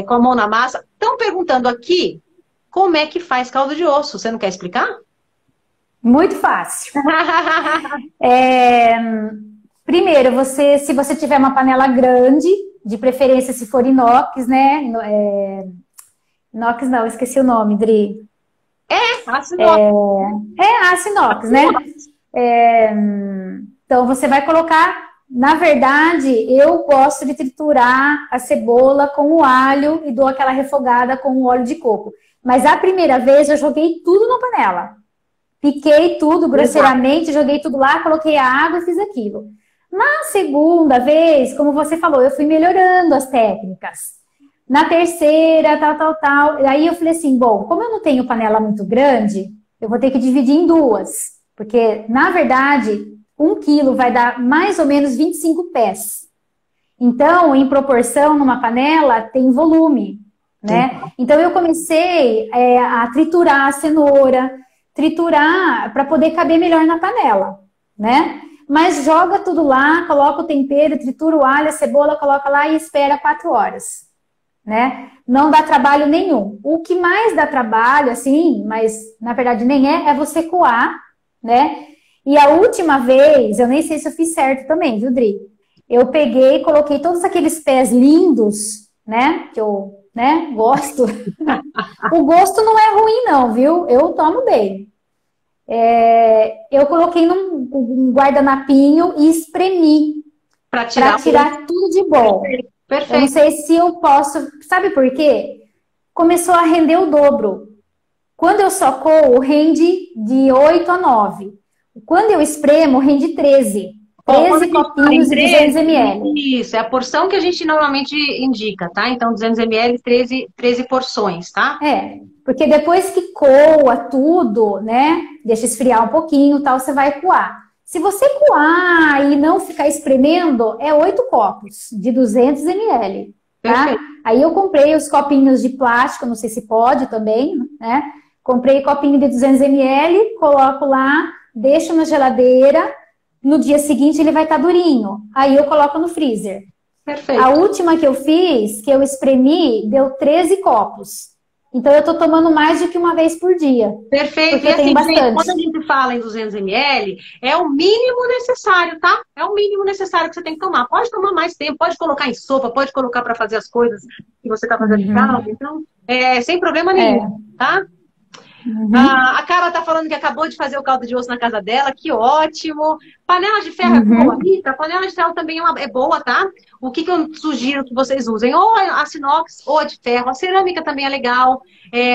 com a mão na massa, estão perguntando aqui como é que faz caldo de osso. Você não quer explicar? Muito fácil. Primeiro, se você tiver uma panela grande, de preferência se for inox, né? Inox não, esqueci o nome, Dri. Aço inox. Aço inox, né? Então, você vai colocar... Na verdade, eu gosto de triturar a cebola com o alho e dou aquela refogada com o óleo de coco. Mas a primeira vez eu joguei tudo na panela. Piquei tudo grosseiramente, joguei tudo lá, coloquei a água e fiz aquilo. Na segunda vez, como você falou, eu fui melhorando as técnicas. Na terceira, tal. E aí eu falei assim, bom, como eu não tenho panela muito grande, eu vou ter que dividir em duas. Porque, na verdade, 1 quilo vai dar mais ou menos 25 pés. Então, em proporção, numa panela, tem volume, né? Então, eu comecei a triturar a cenoura, triturar para poder caber melhor na panela, né? Mas joga tudo lá, coloca o tempero, tritura o alho, a cebola, coloca lá e espera 4 horas, né? Não dá trabalho nenhum. O que mais dá trabalho, assim, mas na verdade nem é você coar, né? E a última vez, eu nem sei se eu fiz certo também, viu, Dri? Eu peguei e coloquei todos aqueles pés lindos, né? Que eu, gosto. O gosto não é ruim, não, viu? Eu tomo bem. Eu coloquei num guardanapinho e espremi. Para tirar tudo de bom. Perfeito. Eu não sei se eu posso... Sabe por quê? Começou a render o dobro. Quando eu só coo, rende de 8 a 9. Quando eu espremo, rende 13. 13 copinhos de 200 ml. Isso, é a porção que a gente normalmente indica, tá? Então, 200 ml, 13 porções, tá? Porque depois que coa tudo, né? Deixa esfriar um pouquinho, tal, você vai coar. Se você coar e não ficar espremendo, é 8 copos de 200 ml, tá? Perfeito. Aí eu comprei os copinhos de plástico, não sei se pode também, né? Comprei copinho de 200 ml, coloco lá, deixo na geladeira, no dia seguinte ele vai estar durinho. Aí eu coloco no freezer. Perfeito. A última que eu fiz, que eu espremi, deu 13 copos. Então eu tô tomando mais do que uma vez por dia. Perfeito. E assim, gente, quando a gente fala em 200 ml, é o mínimo necessário, tá? É o mínimo necessário que você tem que tomar. Pode tomar mais tempo, pode colocar em sopa, pode colocar para fazer as coisas que você tá fazendo em casa. Então, sem problema nenhum, tá? A Carla tá falando que acabou de fazer o caldo de osso na casa dela, que ótimo. Panela de ferro é boa, Rita? Panela de ferro também é boa, tá? O que eu sugiro que vocês usem? Ou a inox ou a de ferro. A cerâmica também é legal.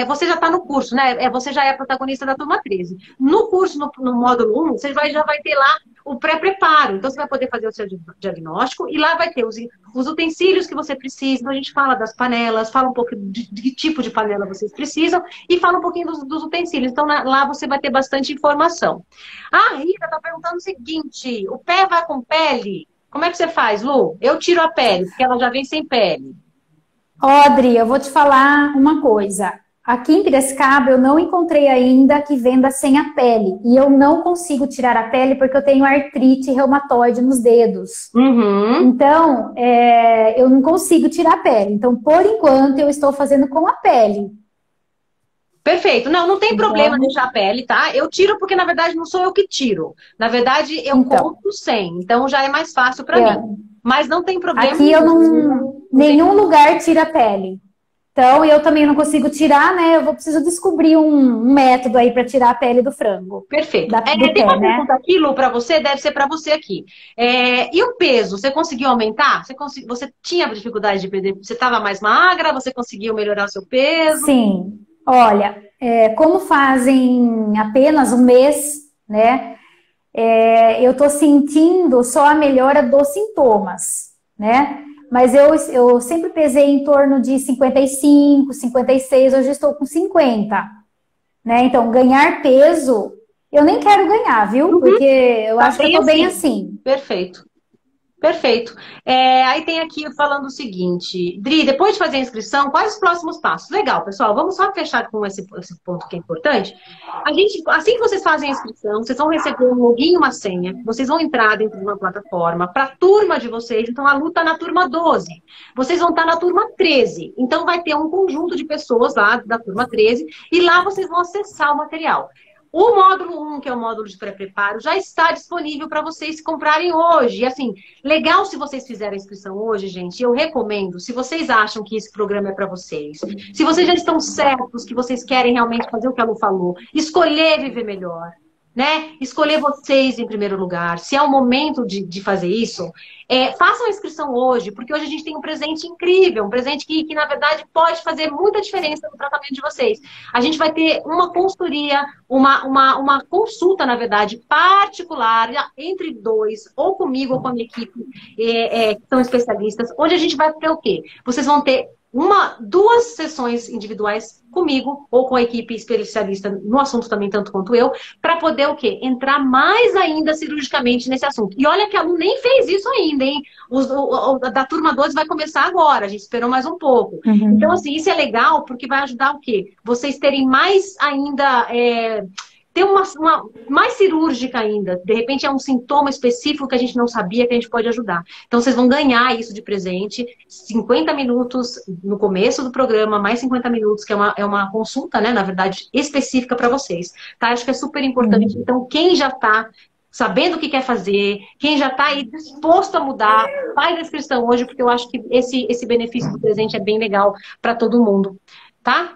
Você já está no curso, né? Você já é protagonista da turma 13. No curso, no módulo 1, você já vai ter lá o pré-preparo. Então, você vai poder fazer o seu diagnóstico e lá vai ter os utensílios que você precisa. Então, a gente fala das panelas, fala um pouco de que tipo de panela vocês precisam e fala um pouquinho dos utensílios. Então, lá você vai ter bastante informação. A Rita está perguntando o seguinte, o pé vai com pele? Como é que você faz, Lu? Eu tiro a pele, porque ela já vem sem pele. Adri, eu vou te falar uma coisa. Aqui em Piracicaba eu não encontrei ainda que venda sem a pele. E eu não consigo tirar a pele porque eu tenho artrite reumatoide nos dedos. Então, eu não consigo tirar a pele. Então, por enquanto, eu estou fazendo com a pele. Perfeito. Não tem problema deixar a pele, tá? Eu tiro porque, na verdade, não sou eu que tiro. Na verdade, eu compro sem. Então, já é mais fácil para mim. Mas não tem problema. Aqui eu não... Nenhum lugar tira a pele. Então, eu também não consigo tirar, né? Preciso descobrir um método aí para tirar a pele do frango. Perfeito. Tem uma pergunta aqui, Lu, para você, deve ser para você aqui. E o peso, você conseguiu aumentar? Você tinha dificuldade de perder? Você estava mais magra? Você conseguiu melhorar o seu peso? Sim. Olha, como fazem apenas um mês, né? Eu tô sentindo só a melhora dos sintomas, né? Mas eu sempre pesei em torno de 55, 56, hoje estou com 50, né? Então, ganhar peso, eu nem quero ganhar, viu? Porque eu acho que eu tô bem assim. Perfeito. Perfeito. Aí tem aqui falando o seguinte, Dri, depois de fazer a inscrição, quais os próximos passos? Legal, pessoal, vamos só fechar com esse ponto que é importante. Assim que vocês fazem a inscrição, vocês vão receber um login e uma senha, vocês vão entrar dentro de uma plataforma para a turma de vocês, então a Lu tá na turma 12, vocês vão estar na turma 13, então vai ter um conjunto de pessoas lá da turma 13 e lá vocês vão acessar o material. O módulo 1, que é o módulo de pré-preparo, já está disponível para vocês comprarem hoje. E assim, legal se vocês fizerem a inscrição hoje, gente. Eu recomendo, se vocês acham que esse programa é para vocês, se vocês já estão certos que vocês querem realmente fazer o que a Lu falou, escolher viver melhor, né? Escolher vocês em primeiro lugar. Se é o momento de fazer isso, façam a inscrição hoje, porque hoje a gente tem um presente incrível, um presente que na verdade, pode fazer muita diferença no tratamento de vocês. A gente vai ter uma consultoria, uma consulta, na verdade, particular, entre dois, ou comigo ou com a minha equipe, que são especialistas, onde a gente vai ter o quê? Vocês vão ter duas sessões individuais comigo ou com a equipe especialista no assunto também, tanto quanto eu, para poder o quê? Entrar mais ainda cirurgicamente nesse assunto. E olha que a Lu nem fez isso ainda, hein? Da turma 12 vai começar agora, a gente esperou mais um pouco. Então, assim, isso é legal porque vai ajudar o quê? Vocês terem mais ainda... ter mais cirúrgica ainda. De repente é um sintoma específico que a gente não sabia que a gente pode ajudar. Então vocês vão ganhar isso de presente. 50 minutos no começo do programa, mais 50 minutos, que é uma consulta, né? Na verdade, específica para vocês. Tá? Acho que é super importante. Então, quem já está sabendo o que quer fazer, quem já está aí disposto a mudar, faz a inscrição hoje, porque eu acho que esse benefício do presente é bem legal para todo mundo. Tá?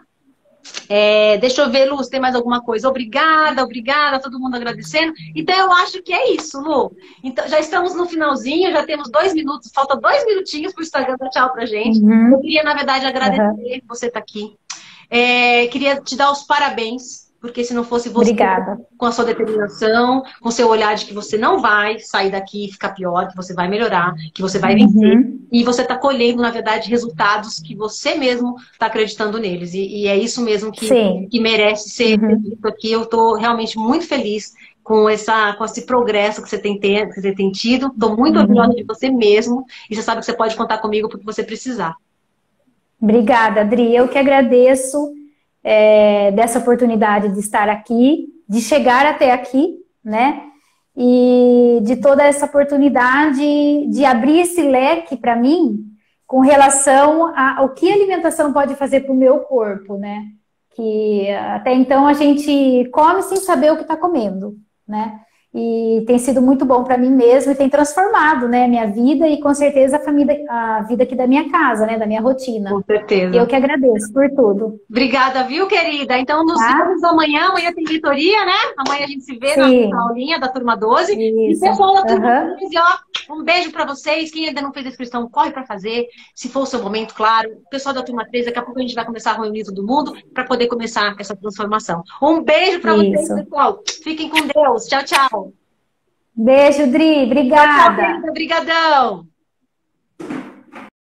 Deixa eu ver, Lu, se tem mais alguma coisa. Obrigada, todo mundo agradecendo. Então, eu acho que é isso, Lu. Então, já estamos no finalzinho, já temos 2 minutos, falta 2 minutinhos para o Instagram dar tchau pra gente. Eu queria, na verdade, agradecer você estar aqui. Queria te dar os parabéns, porque se não fosse você, com a sua determinação, com o seu olhar de que você não vai sair daqui e ficar pior, que você vai melhorar, que você vai vencer, e você está colhendo, na verdade, resultados que você mesmo está acreditando neles. E é isso mesmo que merece ser dito aqui. Eu estou realmente muito feliz com esse progresso que você tem tido. Estou muito orgulhosa de você mesmo, e você sabe que você pode contar comigo porque você precisar. Obrigada, Adri. Eu que agradeço dessa oportunidade de estar aqui, de chegar até aqui, né? E de toda essa oportunidade de abrir esse leque para mim com relação ao que a alimentação pode fazer para o meu corpo, né? Que até então a gente come sem saber o que está comendo, né? E tem sido muito bom para mim mesmo e tem transformado, né, minha vida e com certeza a vida aqui da minha casa, né, da minha rotina. Com certeza. Eu que agradeço por tudo. Obrigada, viu, querida? Então, nos Tá? vemos amanhã. Amanhã tem diretoria, né? Amanhã a gente se vê Sim. na aulinha da turma 12. Isso. E pessoal da turma 13, ó, um beijo para vocês. Quem ainda não fez a inscrição, corre para fazer. Se for o seu momento, claro. O pessoal da turma 13, daqui a pouco a gente vai começar a reunir todo mundo para poder começar essa transformação. Um beijo para vocês, pessoal. Fiquem com Deus. Tchau, tchau. Beijo, Dri. Obrigada. Tchau, querida. Obrigadão.